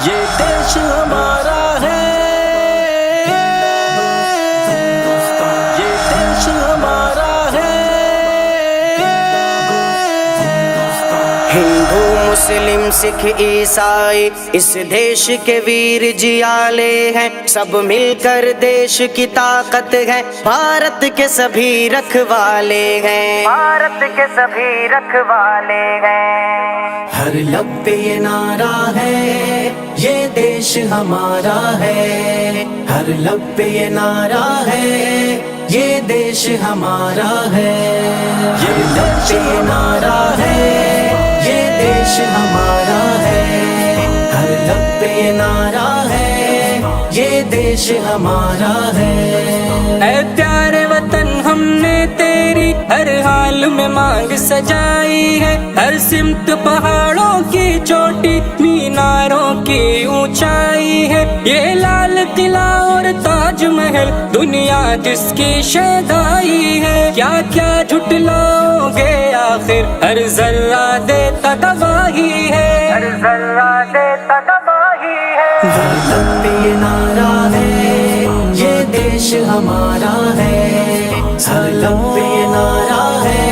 یہ دیش ہمارا ہے، یہ دیش ہمارا ہے۔ ہندو مسلم سکھ عیسائی اس دیش کے ویر جیالے ہیں، سب مل کر دیش کی طاقت ہے، بھارت کے سبھی رکھوالے ہیں، بھارت کے سبھی رکھوالے ہیں۔ ہر لب پہ یہ نعرہ ہے، یہ دیش ہمارا ہے، ہر لب پہ یہ نعرہ ہے، یہ دیش ہمارا ہے، یہ لب پہ یہ نعرہ ہے، یہ دیش ہمارا ہے، ہر لب پہ یہ نعرہ ہے، یہ دیش ہمارا ہے۔ اے پیارے وطن ہم نے تیری ہر حال میں مانگ سجائی ہے، ہر سمت پہاڑوں کی چوٹی میناروں کی اونچائی ہے، یہ لال قلعہ اور تاج محل دنیا جس کی شیدائی ہے، کیا کیا جھٹلاؤ گے آخر ہر ذرہ دیتا گواہی ہے، ہر ذرہ دیتا گواہی ہے۔ ہر لب پہ یہ نعرہ ہے، یہ دیش ہمارا ہے، ہر لب پہ یہ نعرہ ہے،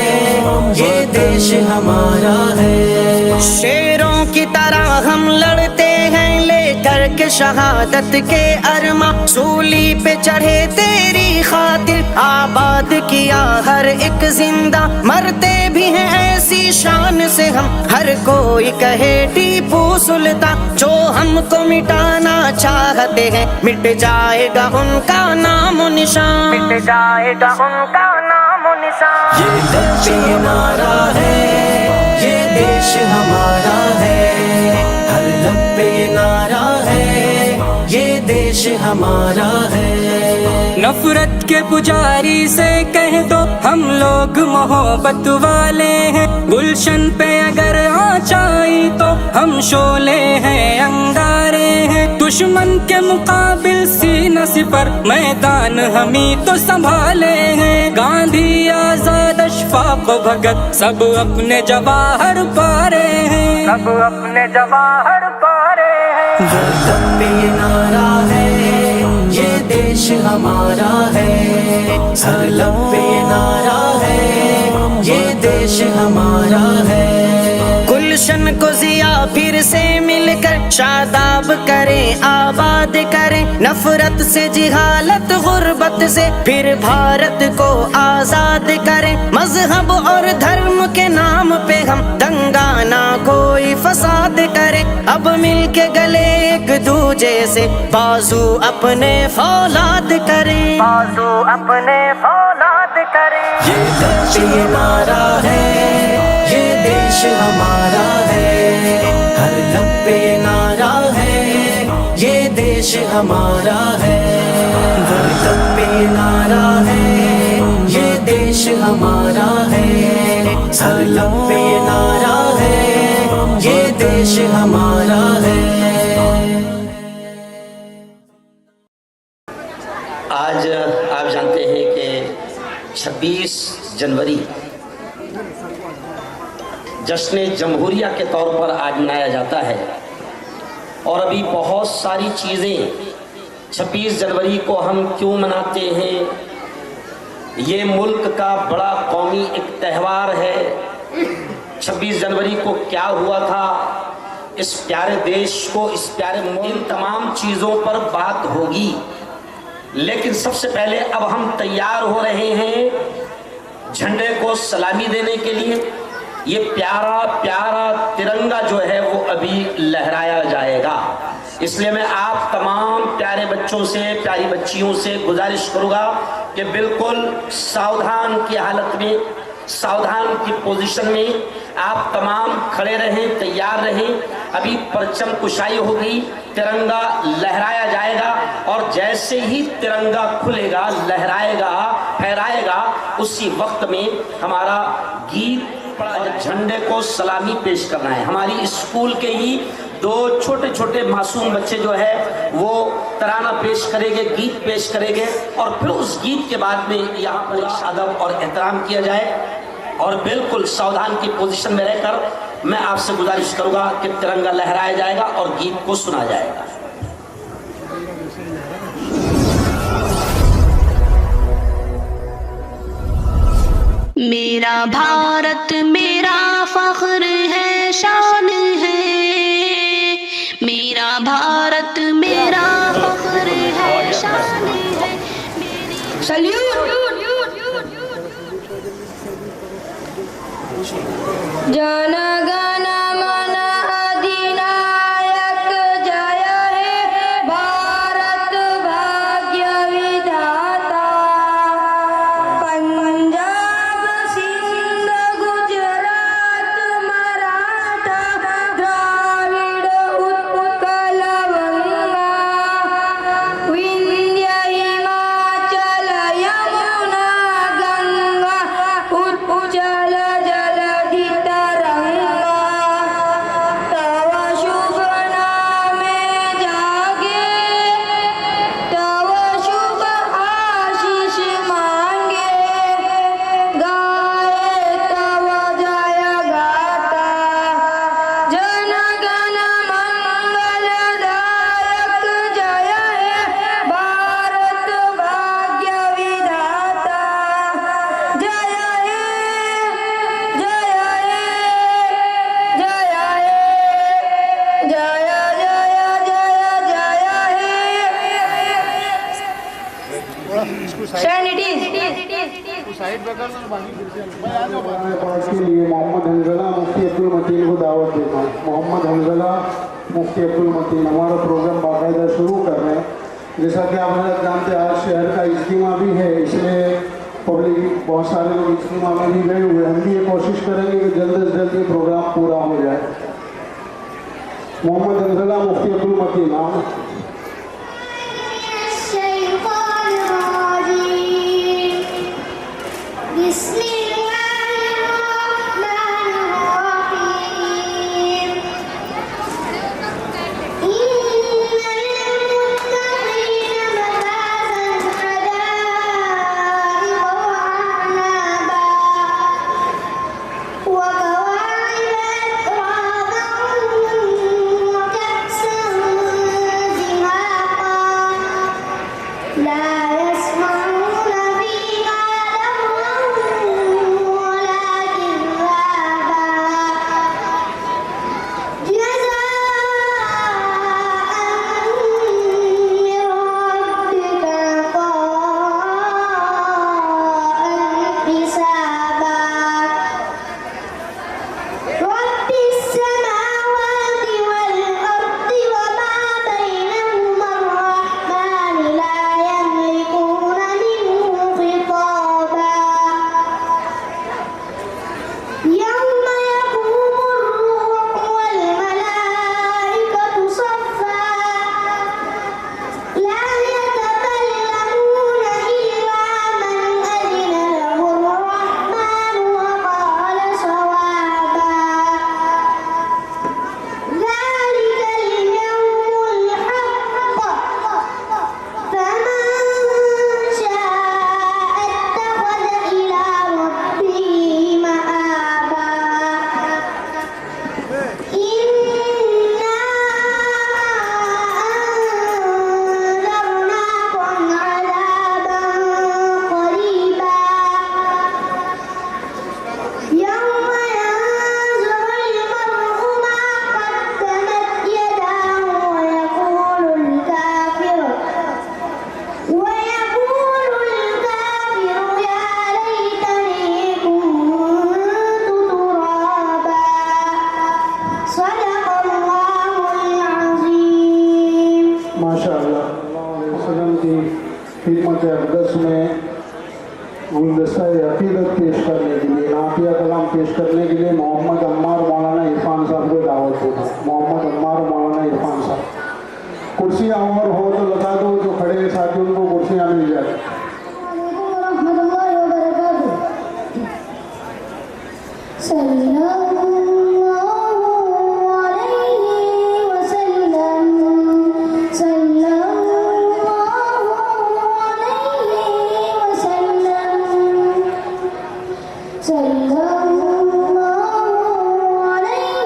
یہ دیش ہمارا ہے۔ شیروں کی طرح ہم لڑتے ہیں لے کر کے شہادت کے ارماں، سولی پہ چڑھے تیری خاطر آباد کیا ہر ایک زندہ، مرتے بھی ہیں ایسی شان سے ہم، ہر کوئی کہے ٹیپو سلطان، جو ہم کو مٹانا چاہتے ہیں مٹ جائے گا ان کا نام و نشان، مٹ جائے گا ان کا نام و نشان۔ یہ لب پہ یہ نعرہ ہے، یہ دیش ہمارا ہے، ہر لب پہ یہ نعرہ ہے، یہ دیش ہمارا ہے۔ نفرت کے پجاری سے کہہ دو ہم لوگ محبت والے ہیں، گلشن پہ اگر آنچ آئی تو ہم شعلے ہیں انگارے ہیں، دشمن کے مقابل سینہ سپر میدان ہمیں تو سنبھالے ہیں، گاندھی آزاد اشفاق و بھگت سب اپنے جواہر پارے ہیں، سب اپنے جواہر پارے ہیں۔ ہر لب پہ یہ نعرہ ہے، یہ دیش ہمارا ہے، ہر لب پہ یہ نعرہ ہے، یہ دیش ہمارا ہے۔ گلشن کو ضیا پھر سے مل کر شاداب کریں آباد کریں، نفرت سے جہالت غربت سے پھر بھارت کو آزاد کریں، مذہب اور دھرم کے نام پہ ہم دنگا نہ کوئی فساد کریں، اب مل کے گلے ایک دوجے سے بازو اپنے فولاد کریں، بازو اپنے فولاد کریں۔ یہ لب پہ یہ نعرہ ہے، یہ دیش ہمارا ہے، ہر لب پہ یہ نعرہ ہے، یہ دیش ہمارا ہے۔ ہر لب پہ یہ نعرہ ہے، یہ دیش ہمارا ہے، ہر لب پہ یہ نعرہ ہے، یہ دیش ہمارا ہے۔ آج آپ جانتے ہیں کہ 26 جنوری جشن جمہوریہ کے طور پر آج منایا جاتا ہے، اور ابھی بہت ساری چیزیں 26 جنوری کو ہم کیوں مناتے ہیں، یہ ملک کا بڑا قومی ایک تہوار ہے۔ 26 جنوری کو کیا ہوا تھا، اس پیارے دیش کو، اس پیارے ملک، ان تمام چیزوں پر بات ہوگی، لیکن سب سے پہلے اب ہم تیار ہو رہے ہیں جھنڈے کو سلامی دینے کے لیے۔ یہ پیارا پیارا ترنگا جو ہے وہ ابھی لہرایا جائے گا، اس لیے میں آپ تمام پیارے بچوں سے، پیاری بچیوں سے گزارش کروں گا کہ بالکل ساودھان کی حالت میں، ساودھان کی پوزیشن میں آپ تمام کھڑے رہیں، تیار رہیں۔ ابھی پرچم کشائی ہوگی، ترنگا لہرایا جائے گا، اور جیسے ہی ترنگا کھلے گا، لہرائے گا، پھہرائے گا، اسی وقت میں ہمارا گیت اور جھنڈے کو سلامی پیش کرنا ہے۔ ہماری اسکول کے ہی 2 چھوٹے چھوٹے معصوم بچے جو ہے وہ ترانہ پیش کریں گے، گیت پیش کریں گے، اور پھر اس گیت کے بعد میں یہاں پر ادب اور احترام کیا جائے، اور بالکل ساودھان کی پوزیشن میں رہ کر میں آپ سے گزارش کروں گا کہ ترنگا لہرایا جائے گا اور گیت کو سنا جائے گا. میرا بھارت میرا فخر ہے، شان ہے، میرا بھارت میرا فخر ہے، شان ہے. جن گن من ادینایک جय ہے بھارت بھاگیہ ودھاتا. پنجاب سندھ گجرات مراٹھا دراوڑ اتکل گنگا وندھیہ ہماچل یمنا گنگا اجل جلدھی ترنگا. تب شبھ نام جاگے تب شبھ آشیش مانگے گائے تب جయ گاتا. جن گن منگل دایک جय ہے بھارت بھاگیہ ودھاتا. جय ہے جय ہے جय ہے جय پاس کے لیے محمد حنزلہ مفتی عبدالمتین کو دعوت دیتا ہوں. محمد حنزلہ مفتی عبدالمتین ہمارا پروگرام باقاعدہ شروع کر رہے ہیں. جیسا کہ آپ حضرت جانتے ہیں آج شہر کا اجتماع بھی ہے، اس لیے پبلک بہت سارے لوگ اجتماع میں بھی گئے ہوئے. ہم بھی یہ کوشش کریں گے کہ جلد از جلد یہ پروگرام پورا ہو جائے. محمد حنزلہ مفتی عبدالمتین آپ الشیطان الرجیم. بسم اللہ الرحمن الرحیم. ان للمتقین مفازا حدائق وأعنابا وكواعب أترابا وكأسا دهاقا. لا يسمعون فيها لغوا ولا كذابا. جزاء من ربك عطاء حسابا. رب السماوات والأرض وما بينهما الرحمن لا يملكون منه خطابا. يوم يقوم الروح والملائكة صفا لا يتكلمون إلا من أذن له الرحمن وقال صوابا. ذلك اليوم الحق فمن شاء اتخذ إلى ربه مآبا. إنا أنذرناكم عذابا قريبا يوم ينظر المرء ما قدمت يداه ويقول الكافر يا ليتني كنت ترابا. صدق الله العظيم. ماشاء اللہ وسلم کی خدمت اقدس میں گلدستہ عقیدت پیش کرنے کے لیے، نعتیہ کلام پیش کرنے کے لیے محمد عمار مولانا عرفان صاحب کو دعوت دیتا ہوں. محمد عمار مولانا عرفان صاحب کرسیاں اور ہو تو لگا دو، جو کھڑے ہیں ساتھی ان کو کرسیاں مل جائے. ورحمۃ اللہ وبرکاتہ. صلی اللہ علیہ وسلم. صلی اللہ علیہ وسلم. صلی اللہ علیہ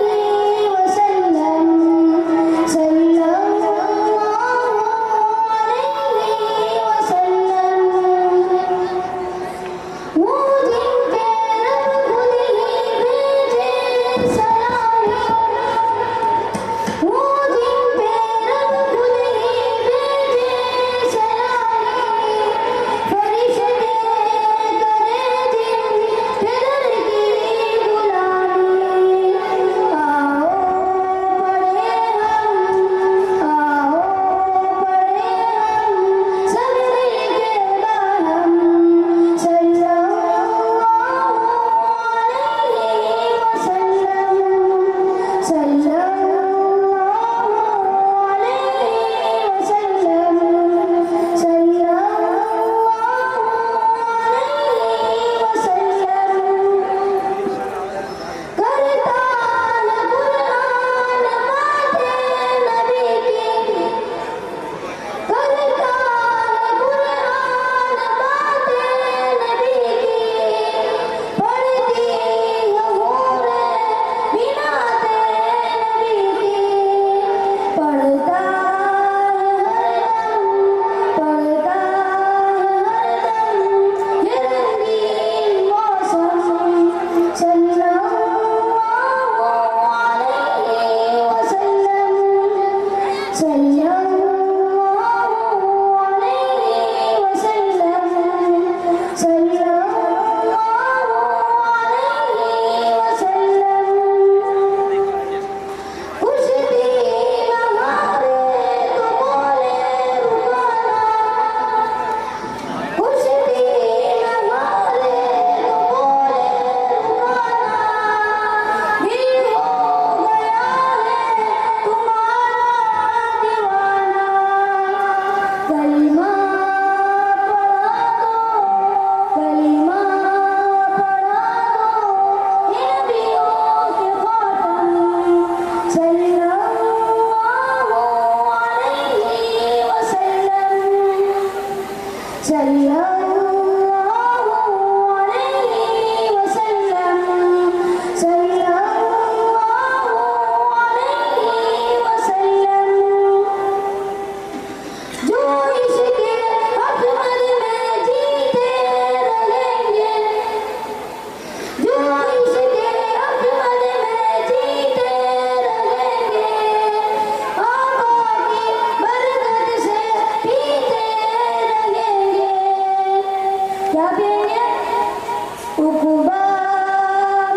जाएंगे उकुबा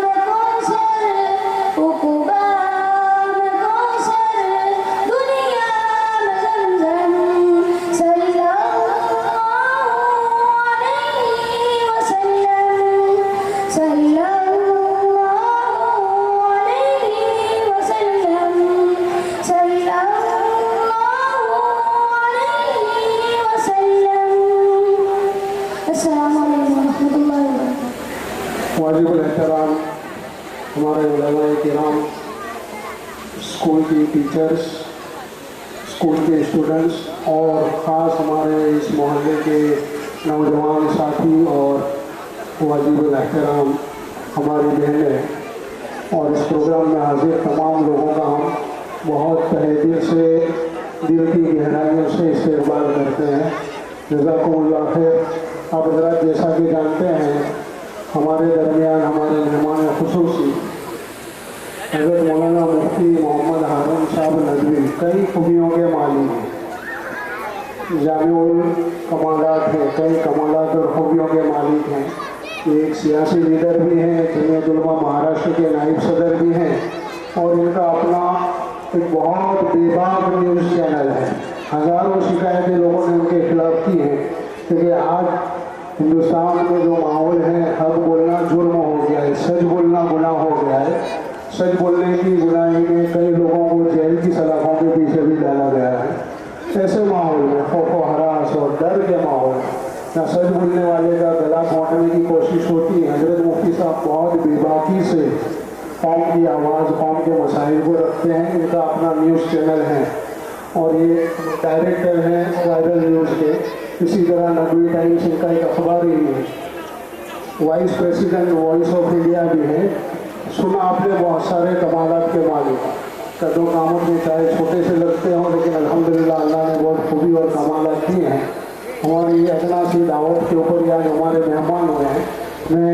में कौसर, उकुबा में कौसर, दुनिया में ज़मज़म। सल्लल्लाहु अलैहि वसल्लम, सल्लल्लाहु अलैहि वसल्लम, सल्लल्लाहु अलैहि वसल्लम। अस्सलामु अलैकुम वरहमतुल्लाहि वबरकातुहू। वाजिबुल एहतराम हमारे उलमाए किराम, स्कूल की टीचर्स, स्कूल के स्टूडेंट्स और ख़ास हमारे इस मोहल्ले के नौजवान साथी और वाजिबुल एहतराम हमारी बहनें और इस प्रोग्राम में हाजिर तमाम लोगों का हम बहुत तहे दिल से, दिल की गहराइयों से इस्तेक़बाल करते हैं। जज़ाकुमुल्लाह खैर। आप हज़रात जैसा कि जानते हैं, हमारे दरमियान हमारे मेहमान खुसूसी हज़रत मौलाना मुफ्ती मोहम्मद हारून साहब नदवी कई खूबियों के मालिक हैं, जामिउल कमालात हैं, कई कमालात और खूबियों के मालिक हैं। एक सियासी लीडर भी हैं, जमीयत उलमा महाराष्ट्र के नायब सदर भी हैं और इनका अपना एक बहुत बेबाक न्यूज़ चैनल है। हज़ारों शिकायतें लोगों ने उनके खिलाफ की हैं, क्योंकि आज हिंदुस्तान में जो माहौल है, हक बोलना जुर्म हो गया है, सच बोलना गुनाह हो गया है। सच बोलने की गुनाही में कई लोगों को जेल की सलाखों के पीछे भी डाला गया है। ऐसे माहौल में खौफ व हरास और डर के माहौल में ना सच बोलने वाले का गला घोंटने की कोशिश होती है। हज़रत मुफ्ती साहब बहुत बेबाकी से कौम की आवाज़, कौम के मसाइल को रखते हैं। इनका अपना न्यूज़ चैनल है और ये डायरेक्टर हैं वायरल न्यूज़ के। इसी तरह नदवी टाइम्स इनका एक अखबार ही है, vice president voice of India भी है। सुना आपने बहुत सारे कमालात के मालिक, कदों कामों में चाहे छोटे से लगते हों, लेकिन अल्हम्दुलिल्लाह अल्लाह ने बहुत खूबी और कमालात दिए हैं। हमारी ये अदना सी दावत के ऊपर आज हमारे मेहमान हुए हैं। मैं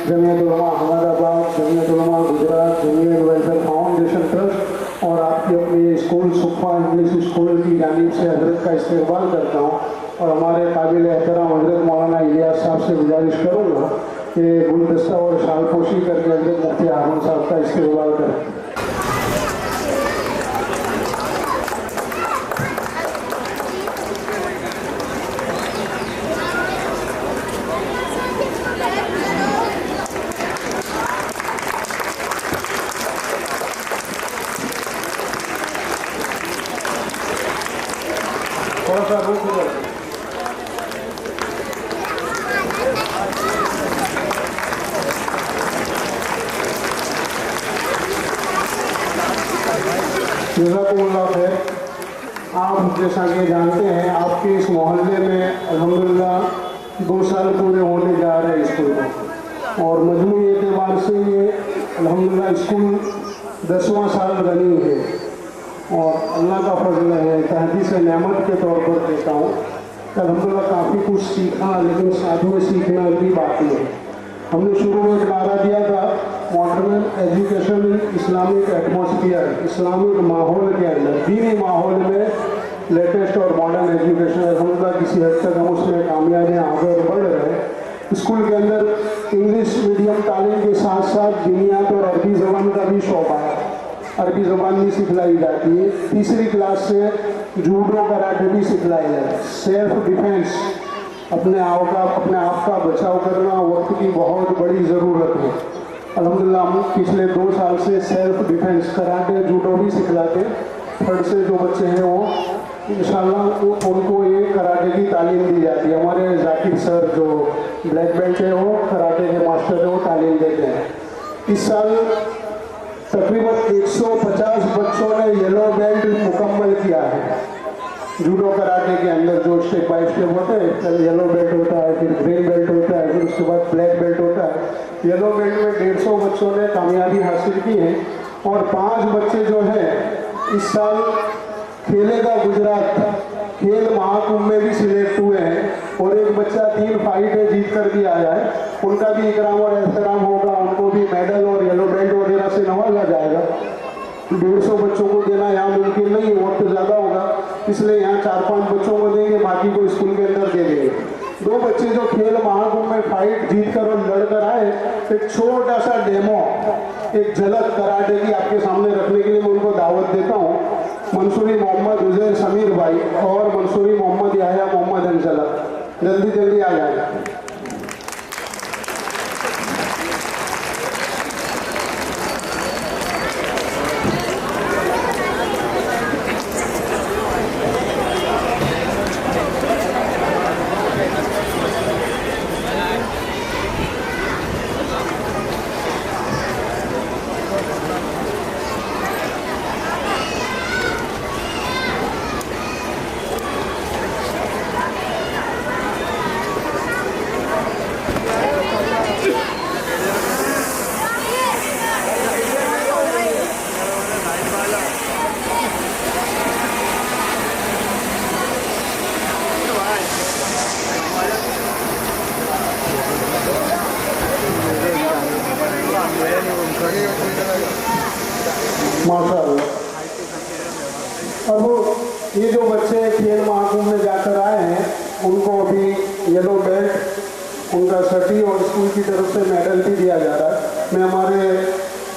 Jamiat Ulama Ahmedabad, Jamiat Ulama Gujarat, Jamiat welfare foundation trust और आपकी अपनी स्कूल सुखा इंग्लिश स्कूल की जानिब से हजरत का इस्तेक़बाल करता हूँ और हमारे काबिल एहतराम हजरत मौलाना इलियास साहब से गुजारिश करूँगा कि गुलदस्ता और शालपोशी करके हजरत मुफ्ती हारून साहब का इस्तेक़बाल करें। थोड़ा सा रुक जाओ। जज़ाकुमुल्लाह खैर। आप जैसा कि जानते हैं, आपके इस मोहल्ले में अल्हम्दुलिल्लाह 2 साल पूरे होने जा रहे हैं स्कूल को, और मजमूई एतबार से ये अल्हम्दुलिल्लाह स्कूल 10वां साल बनी है और अल्लाह का फजल है, तहदीस नेमत के तौर पर कहता हूँ। अल्हम्दुलिल्लाह काफ़ी कुछ सीखा, लेकिन साथ में सीखना भी बाकी है। हमने शुरू में एक नारा दिया था, modern education in Islamic atmosphere, Islamic माहौल के अंदर, दीनी माहौल में लेटेस्ट और मॉडर्न एजुकेशन। अल्हम्दुलिल्लाह किसी हद तक हम उसमें कामयाबियाँ आगे बढ़ रहे हैं। स्कूल के अंदर इंग्लिश मीडियम तालीम के साथ साथ दीनियात और अरबी ज़बान का भी शौक़ है। अरबी ज़बान भी सिखलाई जाती है। 3री क्लास से जूडो कराटे भी सिखलाई जाती है। सेल्फ डिफेंस, अपने आप का बचाव करना वक्त की बहुत बड़ी ज़रूरत है। अल्हम्दुलिल्लाह हम पिछले 2 साल से सेल्फ डिफेंस कराटे जूडो भी सिखलाते। 3rd से जो बच्चे हैं वो इंशाल्लाह उनको ये कराटे की तालीम दी जाती है। हमारे जाकिर सर जो ब्लैक बेल्ट है, वो कराटे के मास्टर है, वो तालीम देते हैं। इस साल तकरीबन 150 बच्चों ने येलो बेल्ट मुकम्मल किया है। जूडो कराटे के अंदर जो स्टेप बाय स्टेप होता है, पहले येलो बेल्ट होता है, फिर ग्रीन बेल्ट होता है, फिर उसके बाद ब्लैक बेल्ट होता है। येलो बेल्ट में 150 बच्चों ने कामयाबी हासिल की है और 5 बच्चे जो है इस साल खेलेगा गुजरात खेल महाकुंभ में भी सिलेक्ट हुए हैं और एक बच्चा 3 फाइटें जीत कर भी आया है। उनका भी इकराम और एहतराम होगा, उनको भी मेडल और येलो बेल्ट वगैरह से नवाजा जाएगा। 150 बच्चों को देना यहाँ मुमकिन नहीं है, वक्त ज़्यादा होगा, इसलिए यहाँ 4-5 बच्चों को देंगे, बाकी को स्कूल के अंदर दे देंगे। दो बच्चे जो खेल महाकुंभ में फाइट जीत कर और लड़ कर आए, एक छोटा सा डेमो, एक झलक कराटे की आपके सामने रखने के लिए मैं उनको दावत देता हूँ। मंसूरी मोहम्मद उजैर समीर भाई और मंसूरी मोहम्मद याह्या मोहम्मद अंशलक, जल्दी जल्दी आ जाए। माशाअल्लाह। अब ये जो बच्चे खेल महाकुंभ में जाकर आए हैं, उनको अभी येलो बेल्ट, उनका सर्टी और स्कूल की तरफ से मेडल भी दिया जा रहा है। मैं हमारे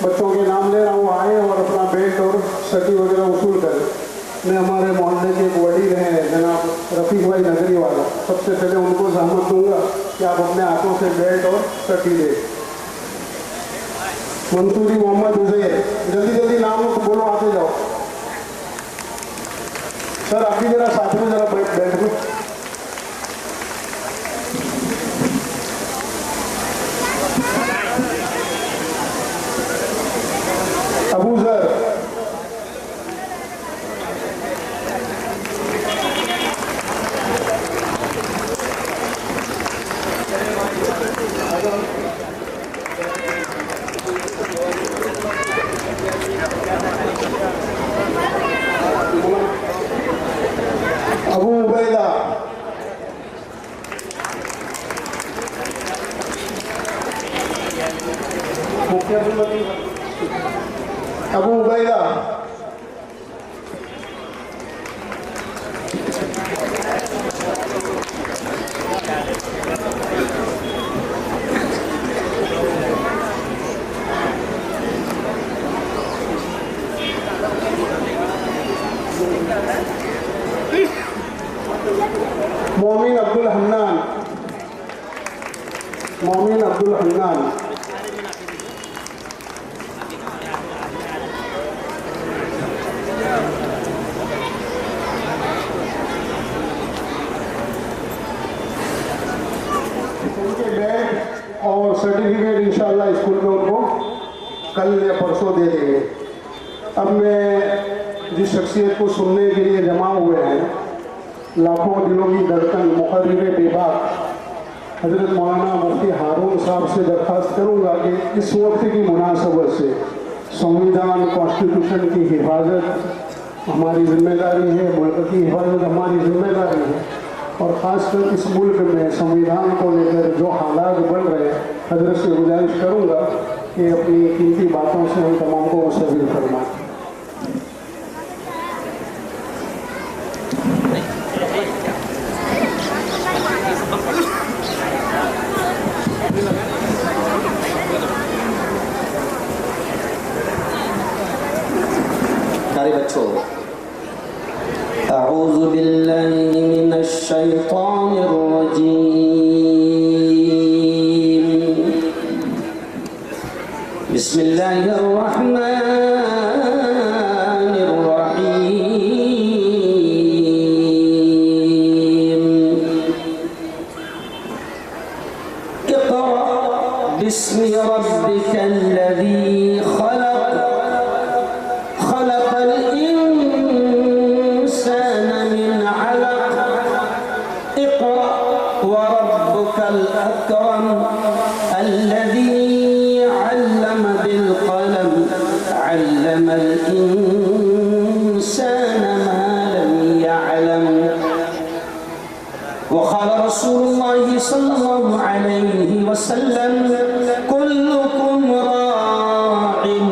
बच्चों के नाम ले रहा हूँ, आए और अपना बेल्ट और सर्टी वगैरह वसूल करें। मैं हमारे मोहल्ले के एक वडील हैं जनाब रफ़ीक भाई नगरी वाला, सबसे पहले उनको जहमत दूंगा कि आप अपने हाथों से बेल्ट और सर्टी दें। मंसूरी मोहम्मद उजैर, जल्दी जल्दी नाम बोलो, आते जाओ। सर आप भी जरा साथ में जरा बैठ लो। अबू जर, अबू उबैदा, अबू उबैदा, मोमिन अब्दुल हन्नान, मोमिन अब्दुल हन्नान, उनके बैग और सर्टिफिकेट इंशाल्लाह स्कूल में उनको कल या परसों दे देंगे। अब मैं जिस शख्सियत को सुनने के लिए जमा हुए हैं, लाखों दिलों की धड़कन मुकर्रिर बेबाक हज़रत मौलाना मुफ्ती हारून साहब से दरख्वास्त करूँगा कि इस वक्त की मुनासबत से संविधान कॉन्स्टिट्यूशन की हिफाजत हमारी जिम्मेदारी है, मुल्क की हिफाजत हमारी जिम्मेदारी है, और ख़ासकर इस मुल्क में संविधान को लेकर जो हालात बन रहे हैं, हज़रत से गुजारिश करूँगा कि अपनी कीमती बातों से हम तमाम को मुस्तफ़ीद फरमाएं। प्यारे बच्चों, अऊज़ु बिल्लाहि मिनश शैतानिर रजीम, बिस्मिल्लाहिर रहमानिर रहीम, इक़रा बिस्मि रब्बिकल लज़ी खलक़, खलक़ल इंसान मिन अलक़, इक़रा व रब्बुकल अकरम, अल्लज़ी अल्लम बिल क़लम, अल्लमल इंसान मा लम यअलम। वक़ाल रसूलुल्लाहि सल्लल्लाहु अलैहि वसल्लम, कुल्लुकुम राइन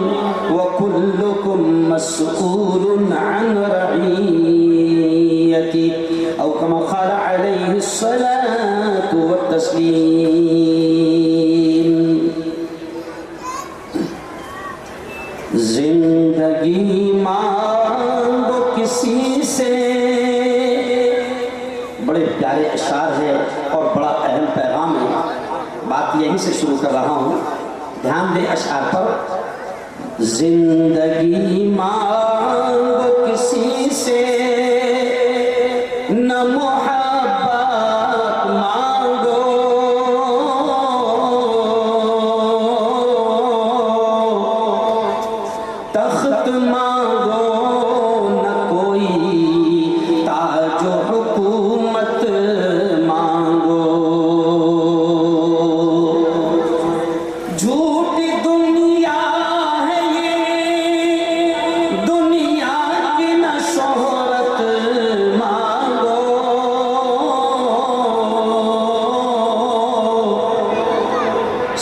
व कुल्लुकुम मस्ऊलुन अन रइय्यति, औ कमा क़ाल अलैहि अस्सलातु یہیں سے شروع کر رہا ہوں، دھیان دیں اشعار پر. زندگی مانگو کسی سے نہ محبت مانگو، تخت مانگو نہ کوئی تاج و حکومت مانگو. جھوٹی دنیا ہے یہ، دنیا کی نہ شہرت مانگو،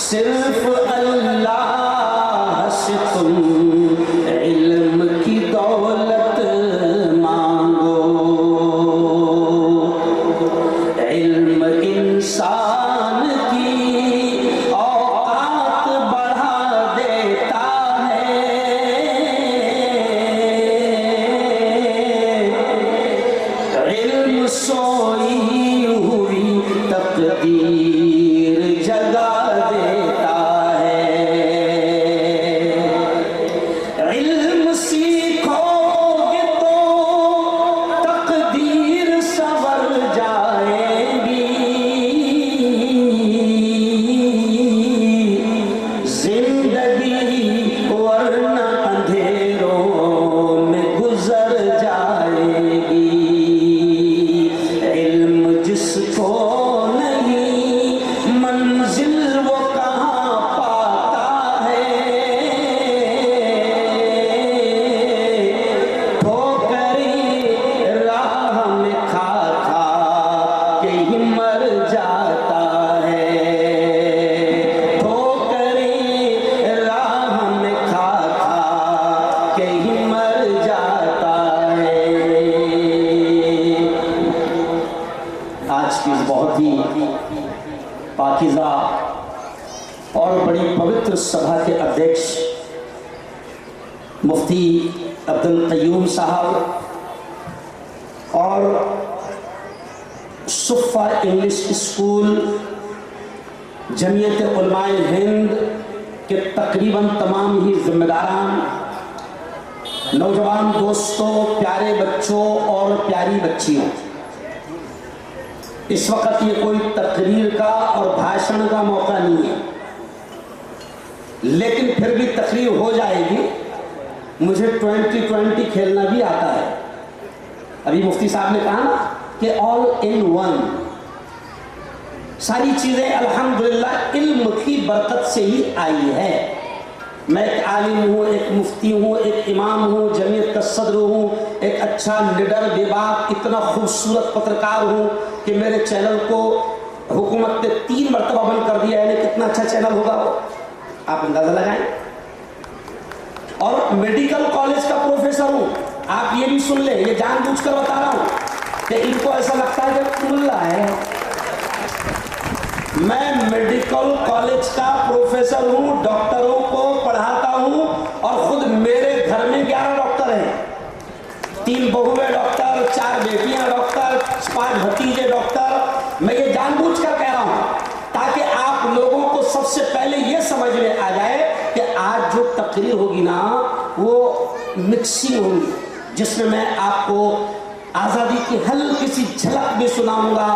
صرف اللہ سے تم علم کی دولت مانگو. علم انسان کی اوقات بڑھا دیتا ہے، علم سوئی ہوئی تقدیر جگا دیتا ہے. علم سیکھو گے تو تقدیر سنور جائے گی، زندگی ورنہ اندھیروں میں گزر جائے گی. علم جس کو نہیں منزل وہ کہاں پاتا ہے، ٹھوکریں راہ میں کھا کھا کے ہی مر جاتا ہے، ٹھوکریں راہ میں کھا کھا کے ہی مر جاتا ہے. آج کی اس بہت ہی پاکیزہ اور بڑی پوتر سبھا کے ادھیکش مفتی عبدالقیوم صاحب اور صفہ انگلش اسکول جمعیت علماء ہند کے تقریباً تمام ہی ذمہ داران، نوجوان دوستوں، پیارے بچوں اور پیاری بچیوں، اس وقت یہ کوئی تقریر کا اور بھاشن کا موقع نہیں ہے، لیکن پھر بھی تقریر ہو جائے گی. مجھے 2020 کھیلنا بھی آتا ہے. ابھی مفتی صاحب نے کہا نا کہ آل ان ون، ساری چیزیں الحمدللہ علم کی برکت سے ہی آئی ہے. میں ایک عالم ہوں، ایک مفتی ہوں، ایک امام ہوں، جمعیت کا صدر ہوں، ایک اچھا نڈر بے باک اتنا خوبصورت پترکار ہوں کہ میرے چینل کو حکومت نے 3 مرتبہ بند کر دیا ہے. کتنا اچھا چینل ہوگا وہ، آپ اندازہ لگائیں. اور میڈیکل کالج کا پروفیسر ہوں. آپ یہ بھی سن لیں، یہ جان بوجھ کر بتا رہا ہوں کہ ان کو ایسا لگتا ہے کہ ملا ہے. میں میڈیکل کالج کا پروفیسر ہوں، ڈاکٹروں کو پڑھاتا ہوں، اور خود میرے گھر میں 11 ڈاکٹر ہیں. 3 بہویں ڈاکٹر، 4 بیٹیاں ڈاکٹر، 5 بھتیجے ڈاکٹر. میں یہ جان بوجھ کر کہہ رہا ہوں تاکہ آپ لوگوں کو سب سے پہلے یہ سمجھ میں آ جائے کہ آج جو تقریر ہوگی نا وہ مکسنگ ہوگی، جس میں میں آپ کو آزادی کی ہلکی سی جھلک بھی سناؤں گا.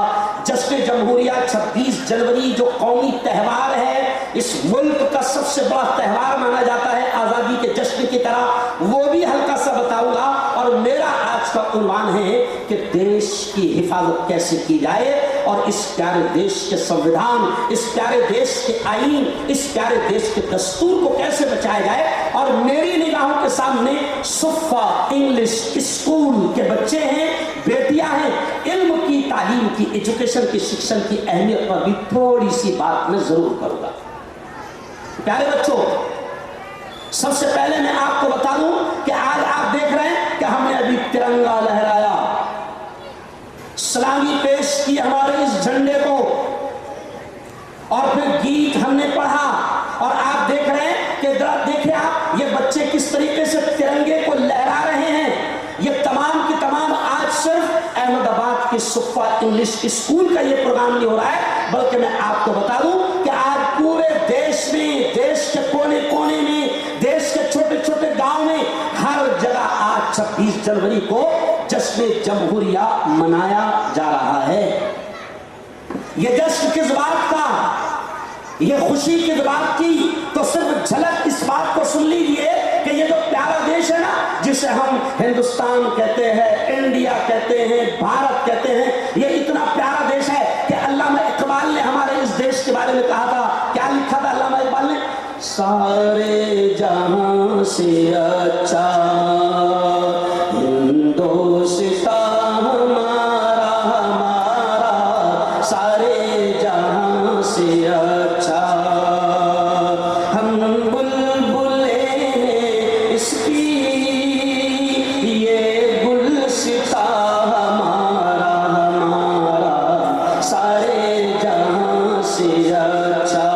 جشن جمہوریہ 26 جنوری جو قومی تہوار ہے، اس ملک کا سب سے بڑا تہوار مانا جاتا ہے آزادی کے جشن کی طرح، وہ بھی ہلکا سا بتاؤں گا. اور میرا آج کا عنوان ہے کہ دیش کی حفاظت کیسے کی جائے، اور اس پیارے دیش کے سنویدھان، اس پیارے دیش کے آئین، اس پیارے دیش کے دستور کو کیسے بچایا جائے. اور میری نگاہوں کے سامنے صفہ انگلش اسکول کے بچے ہیں، بیٹیاں ہیں. علم کی تعلیم کی، ایجوکیشن کی، شکشن کی اہمیت پر بھی تھوڑی سی بات میں ضرور کروں گا. پیارے بچوں، سب سے پہلے میں آپ کو بتا دوں کہ آج آپ دیکھ رہے ہیں کہ ہم نے ابھی ترنگا لہرایا، سلامی پیش کی ہمارے اس جھنڈے کو، اور پھر گیت ہم نے پڑھا. اور آپ دیکھ رہے ہیں کہ ذرا دیکھیں آپ، یہ بچے کس طریقے سے ترنگے کو لہرا رہے ہیں. یہ تمام کی تمام آج صرف احمد آباد کے صفہ انگلش اسکول کا یہ پروگرام نہیں ہو رہا ہے، بلکہ میں آپ کو بتا دوں کہ آج जनवरी को जश्न जमहूरिया मनाया जा रहा है। ये जश्न किस बात का, ये खुशी किस बात की, तो सिर्फ झलक इस बात को सुन लीजिए कि ये जो प्यारा देश है ना, जिसे हम हिंदुस्तान कहते हैं, इंडिया कहते हैं, भारत कहते हैं, ये इतना प्यारा देश है कि अल्लामा इकबाल ने हमारे इस देश के बारे में कहा था, क्या लिखा था अल्लामा इकबाल ने? सारे जहां से अच्छा हिंदुस्तान हमारा, हमारा सारे जहां से अच्छा, हम बुलबुले इसकी ये गुलसिता हमारा, हमारा सारे जहां से अच्छा।